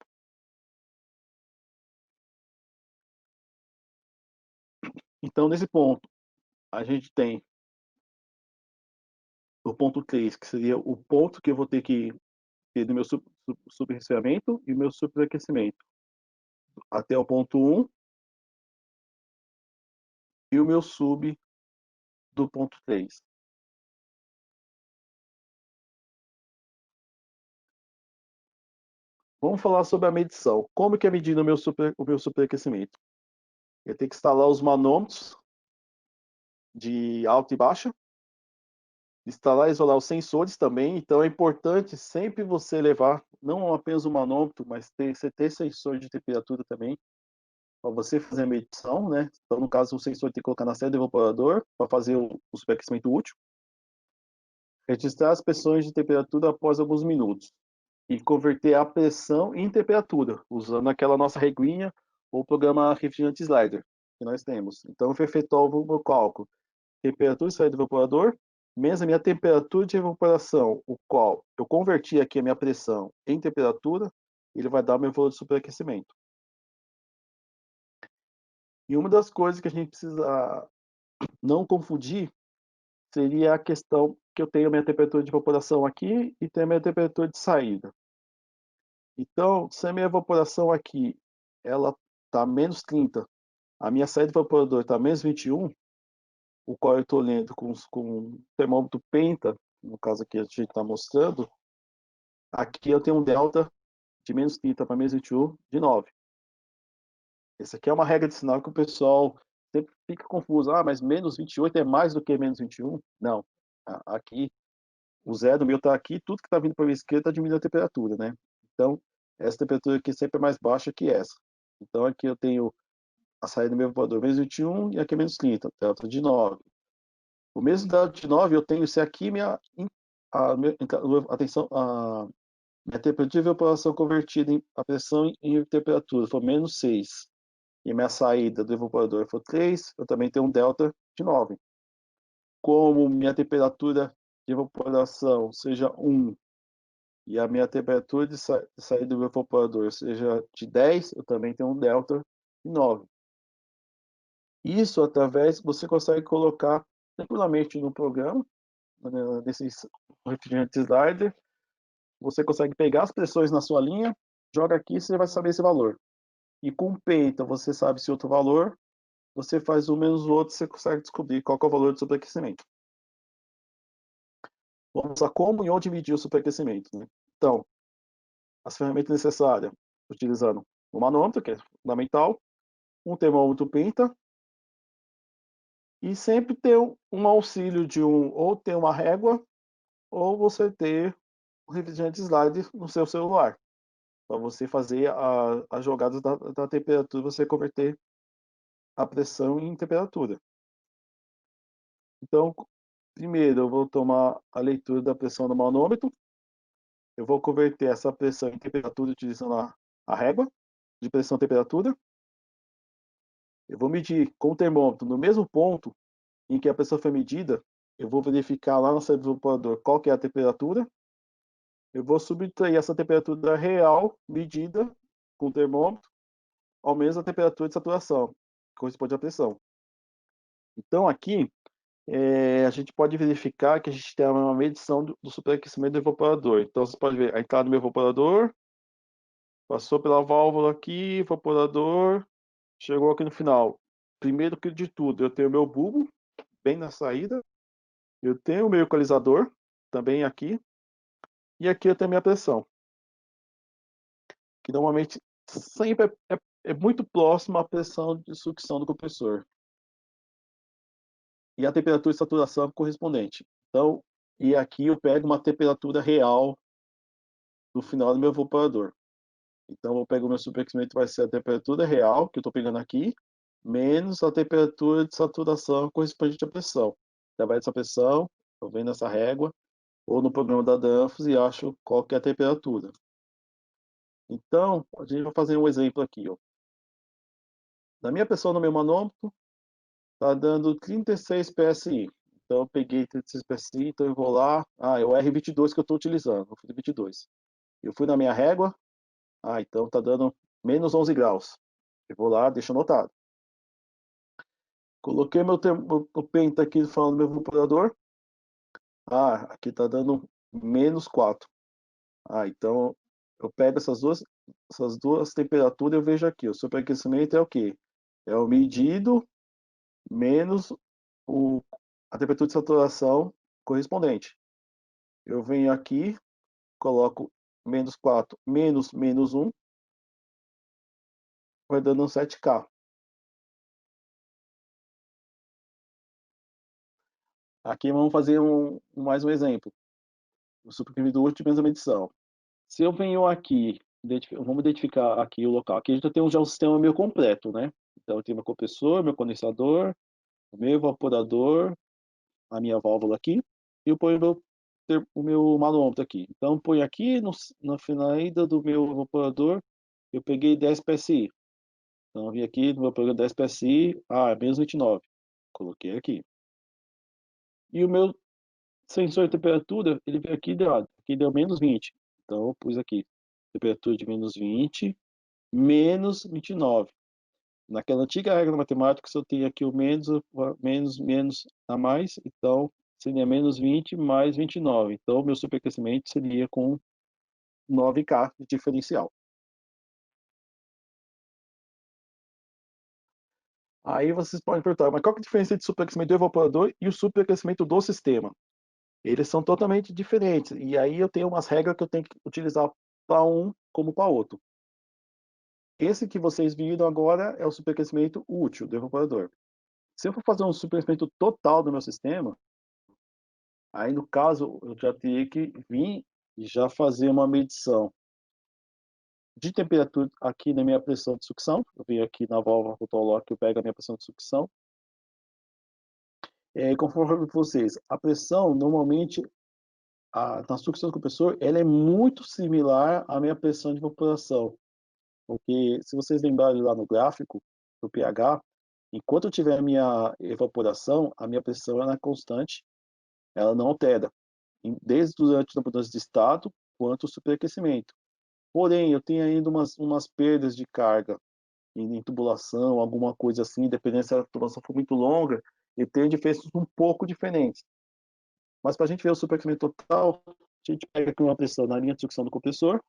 Então, nesse ponto, a gente tem o ponto 3, que seria o ponto que eu vou ter que ter do meu superresfriamento e o meu superaquecimento, até o ponto 1, e o meu sub do ponto 3. Vamos falar sobre a medição. Como que é medido o meu superaquecimento? Eu tenho que instalar os manômetros de alta e baixa, instalar e isolar os sensores também. Então é importante sempre você levar não apenas o manômetro, mas você ter sensor de temperatura também, para você fazer a medição, né? Então, no caso, o sensor tem que colocar na saída do evaporador para fazer o superaquecimento útil. Registrar as pressões de temperatura após alguns minutos. E converter a pressão em temperatura, usando aquela nossa reguinha ou programa refrigerante slider que nós temos. Então, eu efetuo o meu cálculo. Temperatura de saída do evaporador, menos a minha temperatura de evaporação, o qual eu converti aqui a minha pressão em temperatura, ele vai dar o meu valor de superaquecimento. E uma das coisas que a gente precisa não confundir seria a questão que eu tenho a minha temperatura de evaporação aqui e tenho a minha temperatura de saída. Então, se a minha evaporação aqui ela está menos 30, a minha saída do evaporador está menos 21, o qual eu estou lendo com o termômetro penta, no caso aqui a gente está mostrando, aqui eu tenho um delta de menos 30 para menos 21 de 9. Essa aqui é uma regra de sinal que o pessoal sempre fica confuso. Ah, mas menos 28 é mais do que menos 21? Não. Aqui, o zero do meu está aqui, tudo que está vindo para a minha esquerda está diminuindo a temperatura, né? Então, essa temperatura aqui sempre é mais baixa que essa. Então, aqui eu tenho a saída do meu evaporador menos 21 e aqui é menos 30, delta de 9. O mesmo delta de 9 eu tenho se aqui atenção, minha temperatura de evaporação convertida em a pressão em temperatura for menos 6 e minha saída do evaporador for 3, eu também tenho um delta de 9. Como minha temperatura de evaporação seja 1 e a minha temperatura de saída do evaporador seja de 10, eu também tenho um delta de 9. Isso através você consegue colocar tranquilamente no programa, né, desses refrigerantes slider, você consegue pegar as pressões na sua linha, joga aqui, você vai saber esse valor. E com o peito, você sabe esse outro valor, você faz um menos o outro, você consegue descobrir qual é o valor do superaquecimento. Vamos a como e onde medir o superaquecimento, né? Então, as ferramentas necessárias, utilizando o manômetro, que é fundamental, um termômetro penta, e sempre ter um auxílio de ou ter uma régua, ou você ter o refrigerante slide no seu celular, para você fazer as jogadas da temperatura, você converter a pressão em temperatura. Então, primeiro eu vou tomar a leitura da pressão do manômetro, eu vou converter essa pressão em temperatura utilizando a régua de pressão-temperatura. Eu vou medir com o termômetro no mesmo ponto em que a pressão foi medida, eu vou verificar lá no saída do evaporador qual que é a temperatura. Eu vou subtrair essa temperatura real medida com o termômetro ao menos a temperatura de saturação, que corresponde à pressão. Então, aqui, a gente pode verificar que a gente tem uma medição do superaquecimento do evaporador. Então, você pode ver a entrada do meu evaporador, passou pela válvula aqui, evaporador, chegou aqui no final. Primeiro que de tudo, eu tenho o meu bulbo bem na saída, eu tenho o meu equalizador também aqui, e aqui eu tenho a minha pressão, que normalmente sempre é muito próxima à pressão de sucção do compressor. E a temperatura de saturação correspondente. Então, e aqui eu pego uma temperatura real no final do meu evaporador. Então, eu pego o meu superaquecimento, vai ser a temperatura real, que eu estou pegando aqui, menos a temperatura de saturação correspondente à pressão. Através dessa pressão, eu venho nessa régua, ou no programa da Danfoss e acho qual que é a temperatura. Então, a gente vai fazer um exemplo aqui. Ó. Na minha pressão no meu manômetro, está dando 36 PSI. Então, eu peguei 36 PSI, então eu vou lá. É o R22 que eu estou utilizando, o 22. Eu fui na minha régua, então está dando menos 11 graus. Eu vou lá, deixo anotado. Coloquei meu penta aqui falando meu evaporador. Aqui está dando menos 4. Então eu pego essas duas temperaturas e eu vejo aqui. O superaquecimento é o quê? É o medido menos a temperatura de saturação correspondente. Eu venho aqui, coloco menos 4 menos 1, vai dando um 7K. Aqui vamos fazer mais um exemplo. O superaquecimento último da medição. Se eu venho aqui, vamos identificar aqui o local. Aqui a gente já tem já um sistema meio completo, né? Então eu tenho meu compressor, meu condensador, o meu evaporador, a minha válvula aqui, e eu ponho o meu manômetro aqui. Então eu ponho aqui na finalida do meu evaporador, eu peguei 10 PSI. Então eu vim aqui no meu programa 10 PSI, menos 29. Coloquei aqui. E o meu sensor de temperatura, ele veio aqui deu menos 20. Então eu pus aqui, temperatura de menos 20, menos 29. Naquela antiga regra matemática, se eu tenho aqui o menos a mais, então seria menos 20 mais 29. Então, meu superaquecimento seria com 9K de diferencial. Aí vocês podem perguntar, mas qual que é a diferença entre o superaquecimento do evaporador e o superaquecimento do sistema? Eles são totalmente diferentes. E aí eu tenho umas regras que eu tenho que utilizar para um como para outro. Esse que vocês viram agora é o superaquecimento útil do evaporador. Se eu for fazer um superaquecimento total do meu sistema, aí no caso eu já teria que vir e já fazer uma medição de temperatura aqui na minha pressão de sucção. Eu venho aqui na válvula rotolock, eu pego a minha pressão de sucção. Conforme vocês, a pressão normalmente na sucção do compressor, ela é muito similar à minha pressão de evaporação. Porque se vocês lembrarem lá no gráfico do pH, enquanto eu tiver a minha evaporação, a minha pressão ela é constante, ela não altera, desde durante a mudança de estado quanto o superaquecimento. Porém, eu tenho ainda umas perdas de carga em tubulação, alguma coisa assim, dependendo se a tubulação for muito longa, e tem diferenças um pouco diferentes. Mas para a gente ver o superaquecimento total, a gente pega aqui uma pressão na linha de sucção do compressor,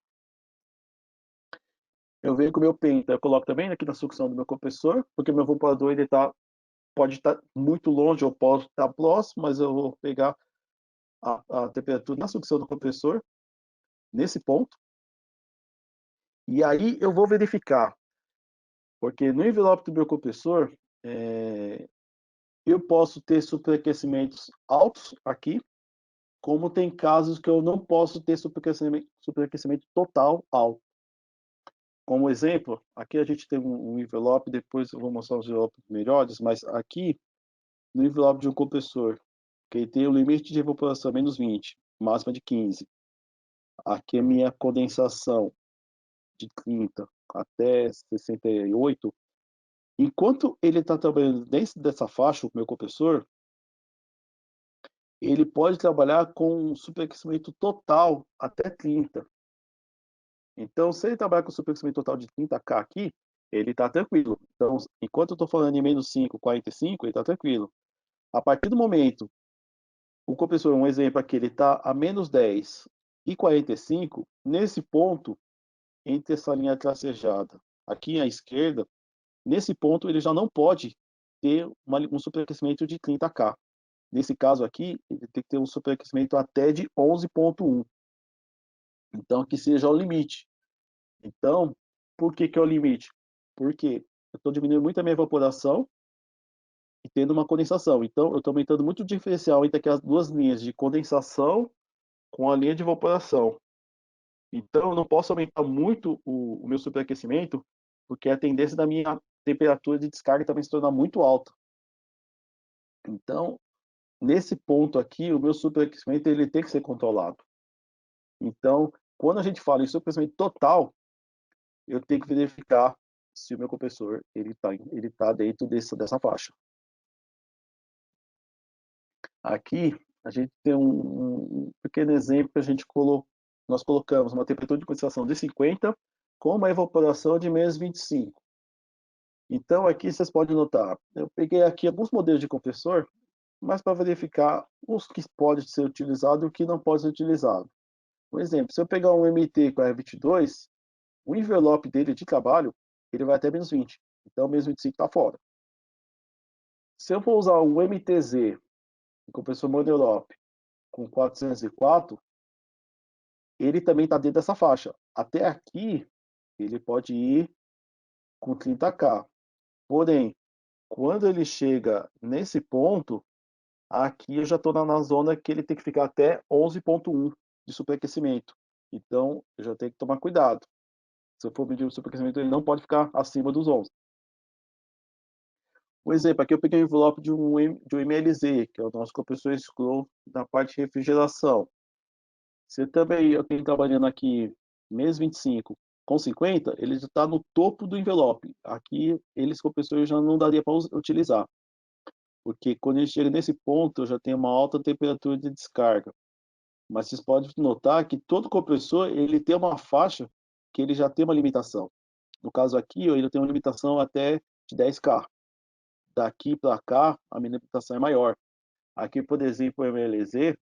eu venho com o meu penta, eu coloco também aqui na sucção do meu compressor, porque o meu evaporador ele pode estar muito longe ou pode estar próximo, mas eu vou pegar a temperatura na sucção do compressor, nesse ponto, e aí eu vou verificar, porque no envelope do meu compressor, eu posso ter superaquecimentos altos aqui, como tem casos que eu não posso ter superaquecimento total alto. Como exemplo, aqui a gente tem um envelope, depois eu vou mostrar os envelopes melhores, mas aqui, no envelope de um compressor, que tem o limite de evaporação menos 20, máxima de 15. Aqui é a minha condensação de 30 até 68. Enquanto ele está trabalhando dentro dessa faixa, o meu compressor, ele pode trabalhar com um superaquecimento total até 30. Então, se ele trabalhar com superaquecimento total de 30K aqui, ele está tranquilo. Então, enquanto eu estou falando em menos 5, 45, ele está tranquilo. A partir do momento, o compressor, um exemplo aqui, ele está a menos 10 e 45, nesse ponto, entre essa linha tracejada aqui à esquerda, nesse ponto ele já não pode ter um superaquecimento de 30K. Nesse caso aqui, ele tem que ter um superaquecimento até de 11,1. Então, que seja o limite. Então, por que é o limite? Porque eu estou diminuindo muito a minha evaporação e tendo uma condensação. Então, eu estou aumentando muito o diferencial entre aquelas duas linhas de condensação com a linha de evaporação. Então, eu não posso aumentar muito o meu superaquecimento, porque a tendência da minha temperatura de descarga também se tornar muito alta. Então, nesse ponto aqui, o meu superaquecimento ele tem que ser controlado. Então, quando a gente fala em superaquecimento total, eu tenho que verificar se o meu compressor ele tá dentro dessa faixa. Aqui, a gente tem um pequeno exemplo que nós colocamos uma temperatura de condensação de 50 com uma evaporação de menos 25. Então, aqui vocês podem notar, eu peguei aqui alguns modelos de compressor, mas para verificar os que podem ser utilizados e o que não pode ser utilizado. Por exemplo, se eu pegar um MT com R22, o envelope dele de trabalho, ele vai até menos 20. Então, menos 25 está fora. Se eu for usar um MTZ, um compressor monoeurope, com 404, ele também está dentro dessa faixa. Até aqui, ele pode ir com 30K. Porém, quando ele chega nesse ponto, aqui eu já estou na zona que ele tem que ficar até 11,1 de superaquecimento. Então, eu já tenho que tomar cuidado. Se eu for medir o superaquecimento, ele não pode ficar acima dos 11. Por exemplo, aqui eu peguei um envelope de um MLZ, que é o nosso compressor scroll da parte de refrigeração. Se também eu tenho trabalhando aqui mês 25 com 50, ele já está no topo do envelope. Aqui, eles compressores já não daria para utilizar, porque quando ele chega nesse ponto, eu já tenho uma alta temperatura de descarga. Mas vocês podem notar que todo compressor ele tem uma faixa que ele já tem uma limitação. No caso aqui, ele tem uma limitação até de 10K. Daqui para cá, a minha limitação é maior. Aqui, por exemplo, o MLZ,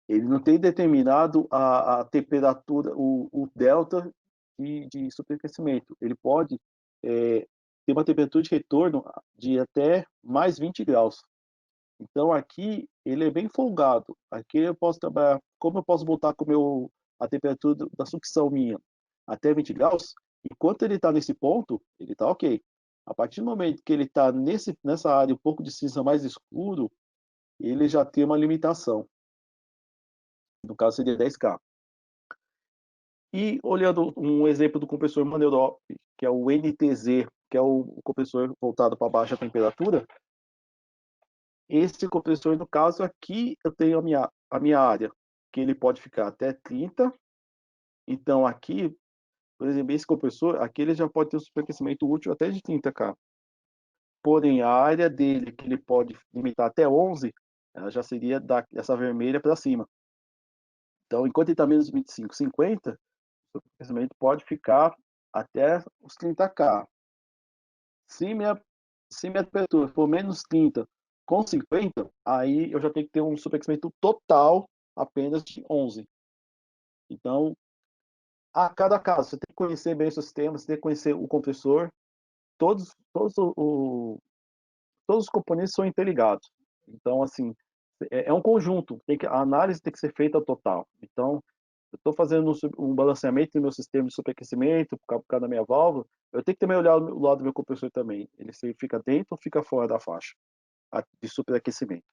ele não tem determinado a temperatura, o delta de superaquecimento. Ele pode ter uma temperatura de retorno de até mais 20 graus. Então aqui ele é bem folgado. Aqui eu posso trabalhar, como eu posso botar com a temperatura da sucção minha até 20 graus, enquanto ele está nesse ponto, ele está ok. A partir do momento que ele está nessa área um pouco de cinza mais escuro, ele já tem uma limitação. No caso seria 10K. E olhando um exemplo do compressor Maneurope, que é o NTZ, que é o compressor voltado para baixa temperatura, esse compressor, no caso aqui, eu tenho a minha área, que ele pode ficar até 30. Então aqui, por exemplo, esse compressor, aqui ele já pode ter um superaquecimento útil até de 30K. Porém, a área dele, que ele pode limitar até 11, ela já seria dessa vermelha para cima. Então, enquanto ele está menos 25, 50, o superaquecimento pode ficar até os 30K. Se minha, se minha temperatura for menos 30 com 50, aí eu já tenho que ter um superaquecimento total apenas de 11. Então, a cada caso, você tem que conhecer bem o seu sistema, você tem que conhecer o compressor, todos, todos, todos os componentes são interligados. Então, assim, é um conjunto, a análise tem que ser feita total. Então, eu estou fazendo um balanceamento do meu sistema de superaquecimento por causa da minha válvula, eu tenho que também olhar o lado do meu compressor também. Ele fica dentro ou fica fora da faixa de superaquecimento.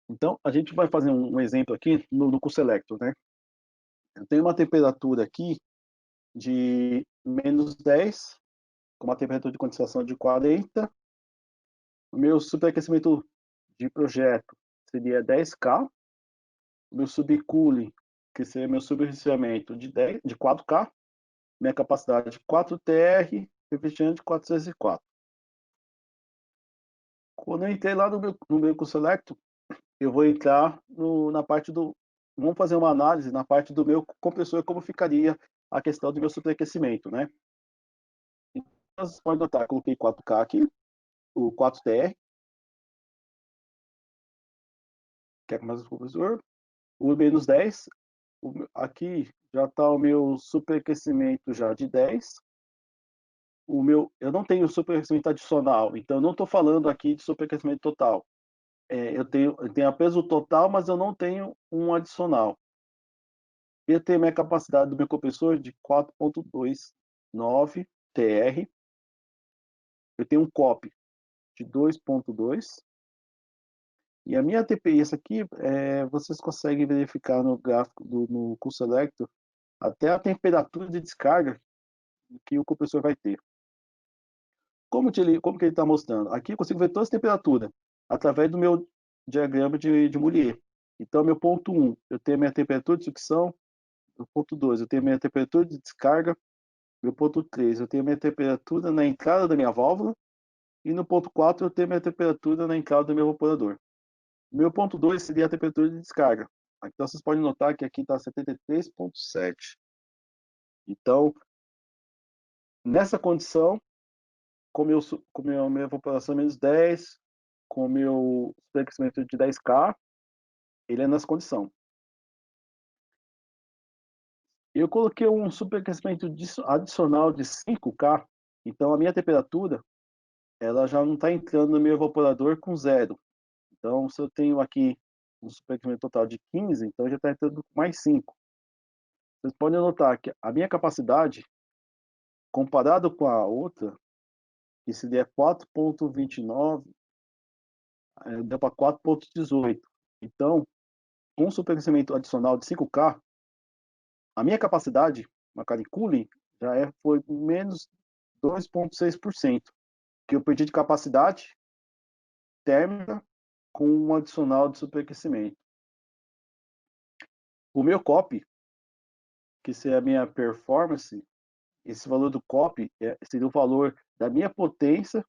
Então, a gente vai fazer um exemplo aqui no Q-Selector, né? Eu tenho uma temperatura aqui de menos 10, com uma temperatura de condensação de 40. O meu superaquecimento de projeto seria 10K. O meu subcooling, que seria meu subresfriamento de 4K. Minha capacidade de 4TR, refrigerante 404. Quando eu entrei lá no meu Q-Selector, eu vou entrar na parte do... Vamos fazer uma análise na parte do meu compressor, como ficaria a questão do meu superaquecimento, né? Então, você pode notar, coloquei 4K aqui, o 4TR, que é mais o compressor, o menos 10, aqui já está o meu superaquecimento já de 10. Eu não tenho superaquecimento adicional, então eu não estou falando aqui de superaquecimento total. Eu tenho apenas o total, mas eu não tenho um adicional. Eu tenho minha capacidade do meu compressor de 4.29 TR. Eu tenho um COP de 2.2 E a minha TPI, essa aqui, vocês conseguem verificar no gráfico no Cool Selector até a temperatura de descarga que o compressor vai ter. Como que ele está mostrando? Aqui eu consigo ver todas as temperaturas através do meu diagrama de Moulier. Então, meu ponto 1, eu tenho a minha temperatura de sucção. No ponto 2, eu tenho a minha temperatura de descarga. No ponto 3, eu tenho a minha temperatura na entrada da minha válvula. E no ponto 4, eu tenho a minha temperatura na entrada do meu evaporador. Meu ponto 2 seria a temperatura de descarga. Então, vocês podem notar que aqui está 73,7. Então, nessa condição, com minha evaporação menos 10, com meu superaquecimento de 10K, ele é nessa condição. Eu coloquei um superaquecimento adicional de 5K, então a minha temperatura ela já não está entrando no meu evaporador com zero. Então, se eu tenho aqui um superaquecimento total de 15, então já está entrando com mais 5. Vocês podem notar que a minha capacidade, comparado com a outra, que seria 4,29, deu para 4,18. Então, com um superaquecimento adicional de 5K, a minha capacidade, marcada em cooling, foi menos 2,6%, que eu perdi de capacidade térmica com um adicional de superaquecimento. O meu COP, que seria a minha performance, esse valor do COP seria o valor da minha potência,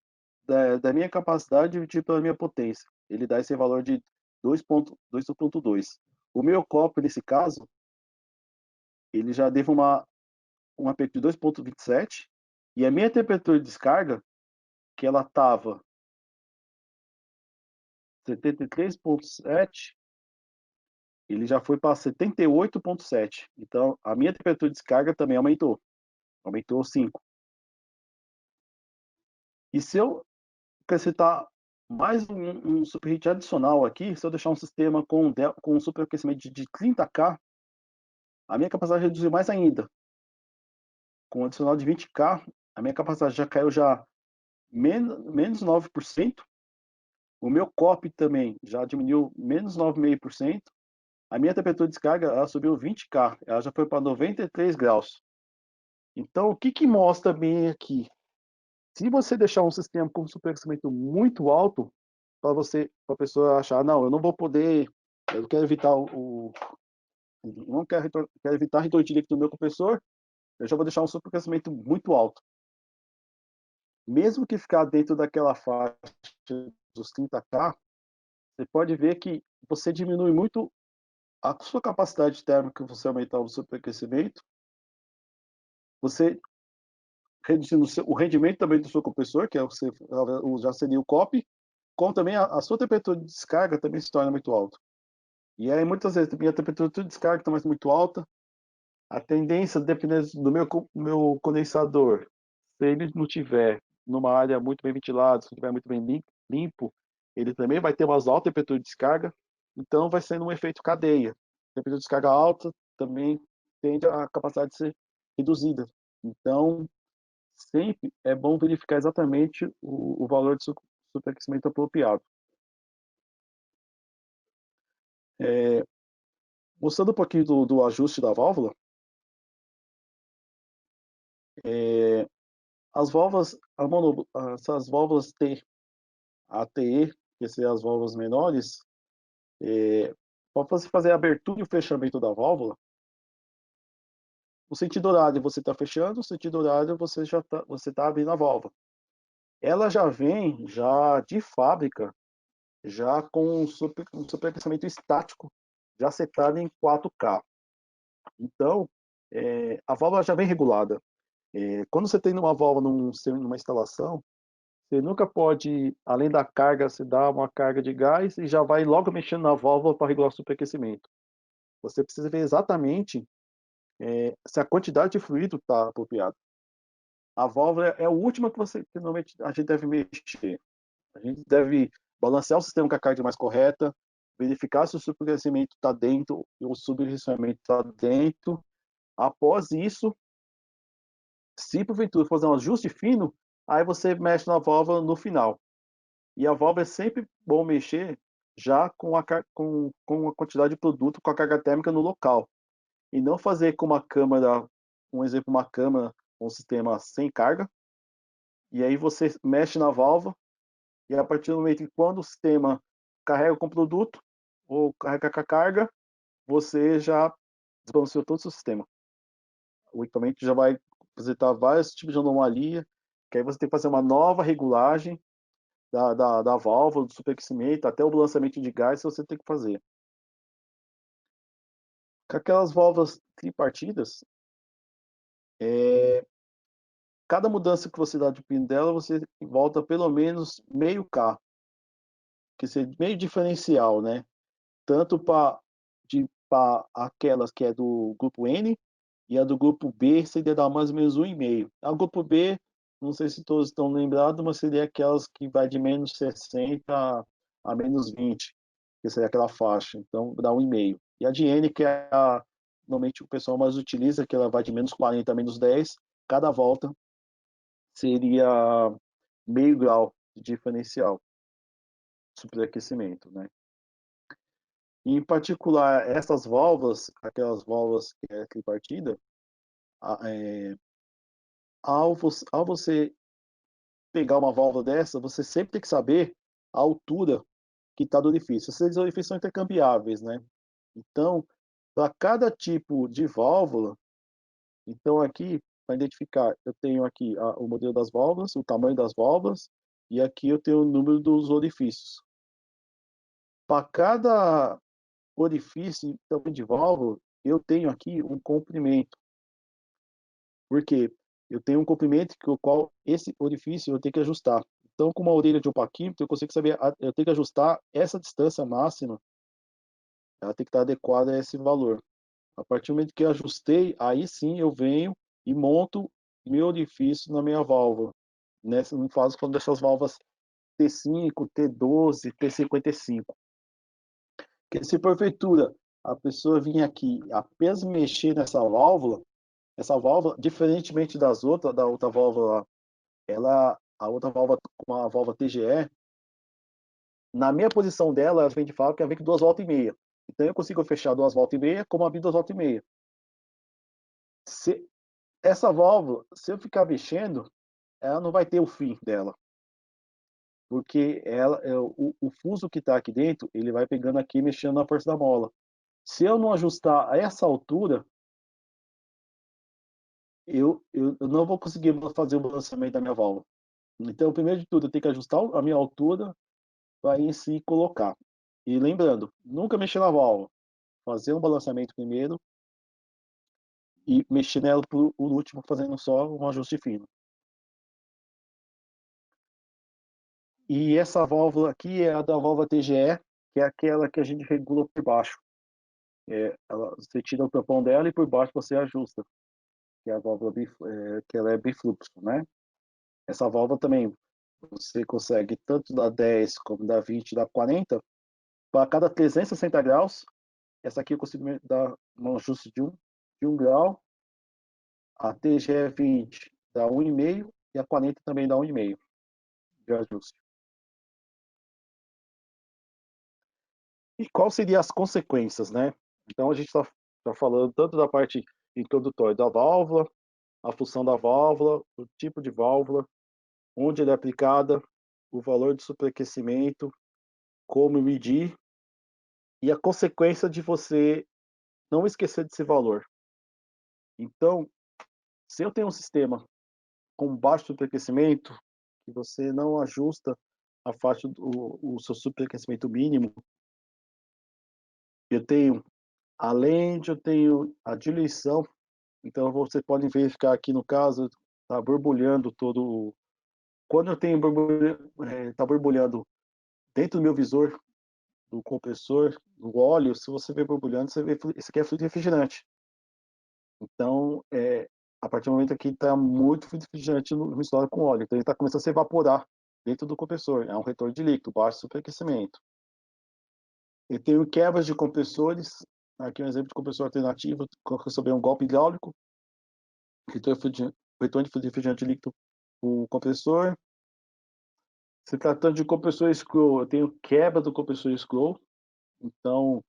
da minha capacidade dividido pela minha potência. Ele dá esse valor de 2,2. O meu COP, nesse caso, ele já deu um aperto de 2,27, e a minha temperatura de descarga, que ela estava 73,7, ele já foi para 78,7. Então, a minha temperatura de descarga também aumentou 5. E se eu acrescentar mais um superheat adicional aqui, se eu deixar um sistema com um superaquecimento de 30K, a minha capacidade reduziu mais ainda. Com um adicional de 20K, a minha capacidade já caiu menos 9%. O meu COP também já diminuiu menos 9,5%. A minha temperatura de descarga ela subiu 20K, ela já foi para 93 graus. Então, o que mostra bem aqui? Se você deixar um sistema com superaquecimento muito alto, para a pessoa achar, não, eu não vou poder, eu quero evitar não quero evitar a retorno de líquido do meu compressor, eu já vou deixar um superaquecimento muito alto. Mesmo que ficar dentro daquela faixa dos 30K, você pode ver que você diminui muito a sua capacidade térmica, você aumentar o superaquecimento, você reduzindo o rendimento também do seu compressor, que já seria o COP, como também a sua temperatura de descarga também se torna muito alta. E aí, muitas vezes, a minha temperatura de descarga está muito alta, a tendência, dependendo do meu condensador, se ele não tiver numa área muito bem ventilada, se não estiver muito bem limpo, ele também vai ter umas altas temperaturas de descarga, então vai sendo um efeito cadeia. Temperatura de descarga alta também tende a capacidade de ser reduzida. Então, sempre é bom verificar exatamente o valor de superaquecimento apropriado. Mostrando um pouquinho do ajuste da válvula, as válvulas, essas válvulas T, ATE, que são as válvulas menores, para você fazer a abertura e o fechamento da válvula, o sentido horário você está fechando, o sentido horário você tá abrindo a válvula. Ela já vem já de fábrica, já com um superaquecimento estático, já setado em 4K. Então, a válvula já vem regulada. Quando você tem uma válvula numa instalação, você nunca pode, além da carga, você dá uma carga de gás e já vai logo mexendo na válvula para regular o superaquecimento. Você precisa ver exatamente se a quantidade de fluido está apropriada. A válvula é a última que normalmente a gente deve mexer. A gente deve balancear o sistema com a carga mais correta, verificar se o superaquecimento está dentro e o subenriquecimento está dentro. Após isso, se porventura fazer um ajuste fino, aí você mexe na válvula no final. E a válvula é sempre bom mexer já com a quantidade de produto, com a carga térmica no local. E não fazer com uma câmara, um exemplo, uma câmara, um sistema sem carga, e aí você mexe na válvula, e a partir do momento que quando o sistema carrega com o produto, ou carrega com a carga, você já desbalanceou todo o seu sistema. O equipamento já vai apresentar vários tipos de anomalia, que aí você tem que fazer uma nova regulagem da válvula, do superaquecimento, até o balanceamento de gás você tem que fazer. Com aquelas válvulas tripartidas, cada mudança que você dá de pino dela, você volta pelo menos meio K, que seria meio diferencial, né? Tanto para aquelas que é do grupo N, e a do grupo B seria dar mais ou menos 1,5. A grupo B, não sei se todos estão lembrados, mas seria aquelas que vai de menos 60 a menos 20, que seria aquela faixa. Então, dá 1,5. E a de N, que é normalmente o pessoal mais utiliza, que ela vai de menos 40 a menos 10, cada volta seria meio grau de diferencial, superaquecimento, né? E, em particular, essas válvulas, aquelas válvulas que é tripartida, ao você pegar uma válvula dessa, você sempre tem que saber a altura que está do orifício. Esses orifícios são intercambiáveis, né? Então, para cada tipo de válvula, então aqui, para identificar, eu tenho aqui o modelo das válvulas, o tamanho das válvulas, e aqui eu tenho o número dos orifícios. Para cada orifício também de válvula, eu tenho aqui um comprimento. Por quê? Eu tenho um comprimento que o qual esse orifício eu tenho que ajustar. Então, com uma orelha de opaquímetro, eu consigo saber, eu tenho que ajustar essa distância máxima, ela tem que estar adequada a esse valor. A partir do momento que eu ajustei, aí sim eu venho e monto meu orifício na minha válvula. Nessa, no caso, quando dessas válvulas T5, T12, T55. Porque se porventura a pessoa vir aqui apenas mexer nessa válvula, essa válvula, diferentemente da outra válvula, a outra válvula com a válvula TGE, na minha posição dela, ela vem de fábrica, ela vem com 2,5 volts. Então eu consigo fechar 2,5 volts, como abrir 2,5 volts. Se essa válvula, se eu ficar mexendo, ela não vai ter o fim dela, porque o fuso que está aqui dentro, ele vai pegando aqui, mexendo na força da mola. Se eu não ajustar a essa altura, eu não vou conseguir fazer o balanceamento da minha válvula. Então, primeiro de tudo, eu tenho que ajustar a minha altura para em si colocar. E lembrando, nunca mexer na válvula. Fazer um balanceamento primeiro e mexer nela por último, fazendo só um ajuste fino. E essa válvula aqui é a da válvula TGE, que é aquela que a gente regula por baixo. Você tira o tampão dela e por baixo você ajusta, que é a válvula que ela é bifluxo, né? Essa válvula também você consegue tanto da 10 como da 20, da 40. Para cada 360 graus, essa aqui eu consigo dar um ajuste de um grau. A TGE 20 dá 1,5 e a 40 também dá 1,5 de ajuste. E quais seriam as consequências, né? Então a gente está falando tanto da parte introdutória da válvula, a função da válvula, o tipo de válvula, onde ela é aplicada, o valor de superaquecimento, como medir e a consequência de você não esquecer desse valor. Então, se eu tenho um sistema com baixo superaquecimento, que você não ajusta a faixa o seu superaquecimento mínimo, eu tenho, além de eu tenho a diluição, então você pode verificar aqui no caso, está borbulhando todo. Quando eu tenho está borbulhando dentro do meu visor, do compressor, do óleo, se você vê borbulhando, você vê isso aqui é fluido refrigerante. Então, a partir do momento que está muito fluido refrigerante misturado com óleo, então ele está começando a se evaporar dentro do compressor. É um retorno de líquido, baixo superaquecimento. Eu tenho quebras de compressores. Aqui é um exemplo de compressor alternativo, sobre um golpe hidráulico, retorno de fluido refrigerante líquido o compressor. Se tratando de compressor scroll, eu tenho quebra do compressor scroll, então,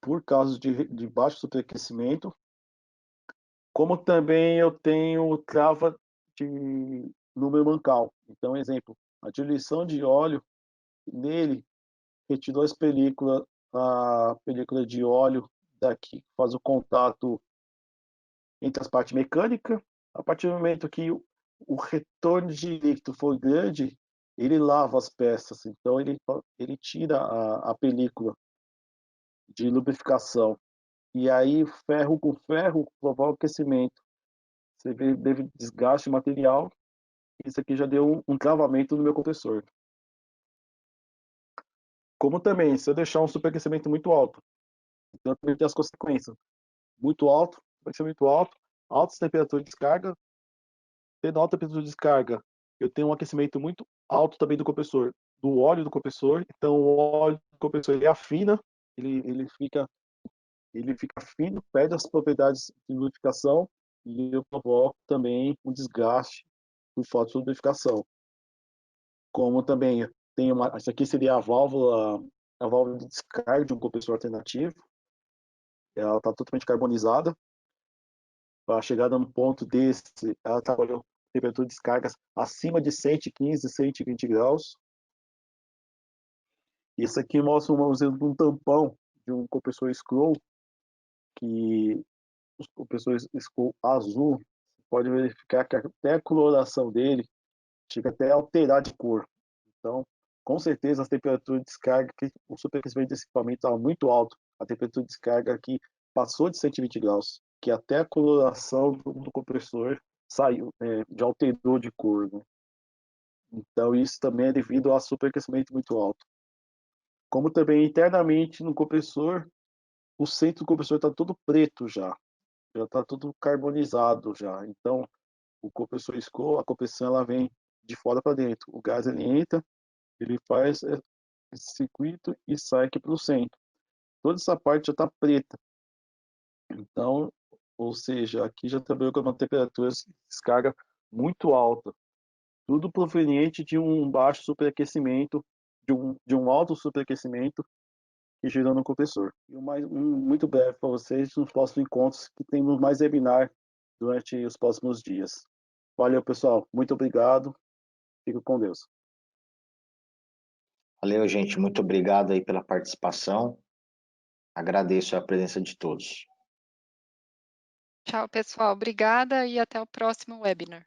por causa de baixo superaquecimento, como também eu tenho trava de número mancal. Então, exemplo, a diluição de óleo nele retirou a película de óleo daqui, que faz o contato entre as partes mecânicas. A partir do momento que o retorno de líquido for grande, ele lava as peças, então ele tira a película de lubrificação. E aí, ferro com ferro provoca aquecimento. Você vê, deve desgaste material. Isso aqui já deu um travamento no meu compressor. Como também, se eu deixar um superaquecimento muito alto, então também tem as consequências. Muito alto, vai ser muito alto, altas temperaturas de descarga. Tendo alta temperatura de descarga, eu tenho um aquecimento muito alto também do compressor, do óleo do compressor. Então, o óleo do compressor ele afina, ele fica fino, perde as propriedades de lubrificação e eu provoco também um desgaste por falta de lubrificação. Como também tem isso aqui seria a válvula de descarga de um compressor alternativo. Ela está totalmente carbonizada. Para chegar num ponto desse, ela trabalhou temperatura de descargas acima de 115, 120 graus. Isso aqui mostra um exemplo de um tampão de um compressor scroll, que os compressores scroll azul, pode verificar que até a coloração dele chega até a alterar de cor. Então, com certeza, as temperaturas de descarga, o superaquecimento desse equipamento estava muito alto. A temperatura de descarga aqui passou de 120 graus, que até a coloração do compressor saiu, já alterou de cor. Né? Então, isso também é devido ao superaquecimento muito alto. Como também internamente no compressor, o centro do compressor está todo preto já está tudo carbonizado já. Então, o compressor escoa, a compressão ela vem de fora para dentro. O gás ele entra, ele faz esse circuito e sai aqui para o centro. Toda essa parte já está preta. Então, ou seja, aqui já trabalhou com uma temperatura de descarga muito alta. Tudo proveniente de um baixo superaquecimento, de um alto superaquecimento que gerou no compressor. E muito breve para vocês nos próximos encontros, que temos mais webinar durante os próximos dias. Valeu, pessoal. Muito obrigado. Fico com Deus. Valeu, gente. Muito obrigado aí pela participação. Agradeço a presença de todos. Tchau, pessoal. Obrigada e até o próximo webinar.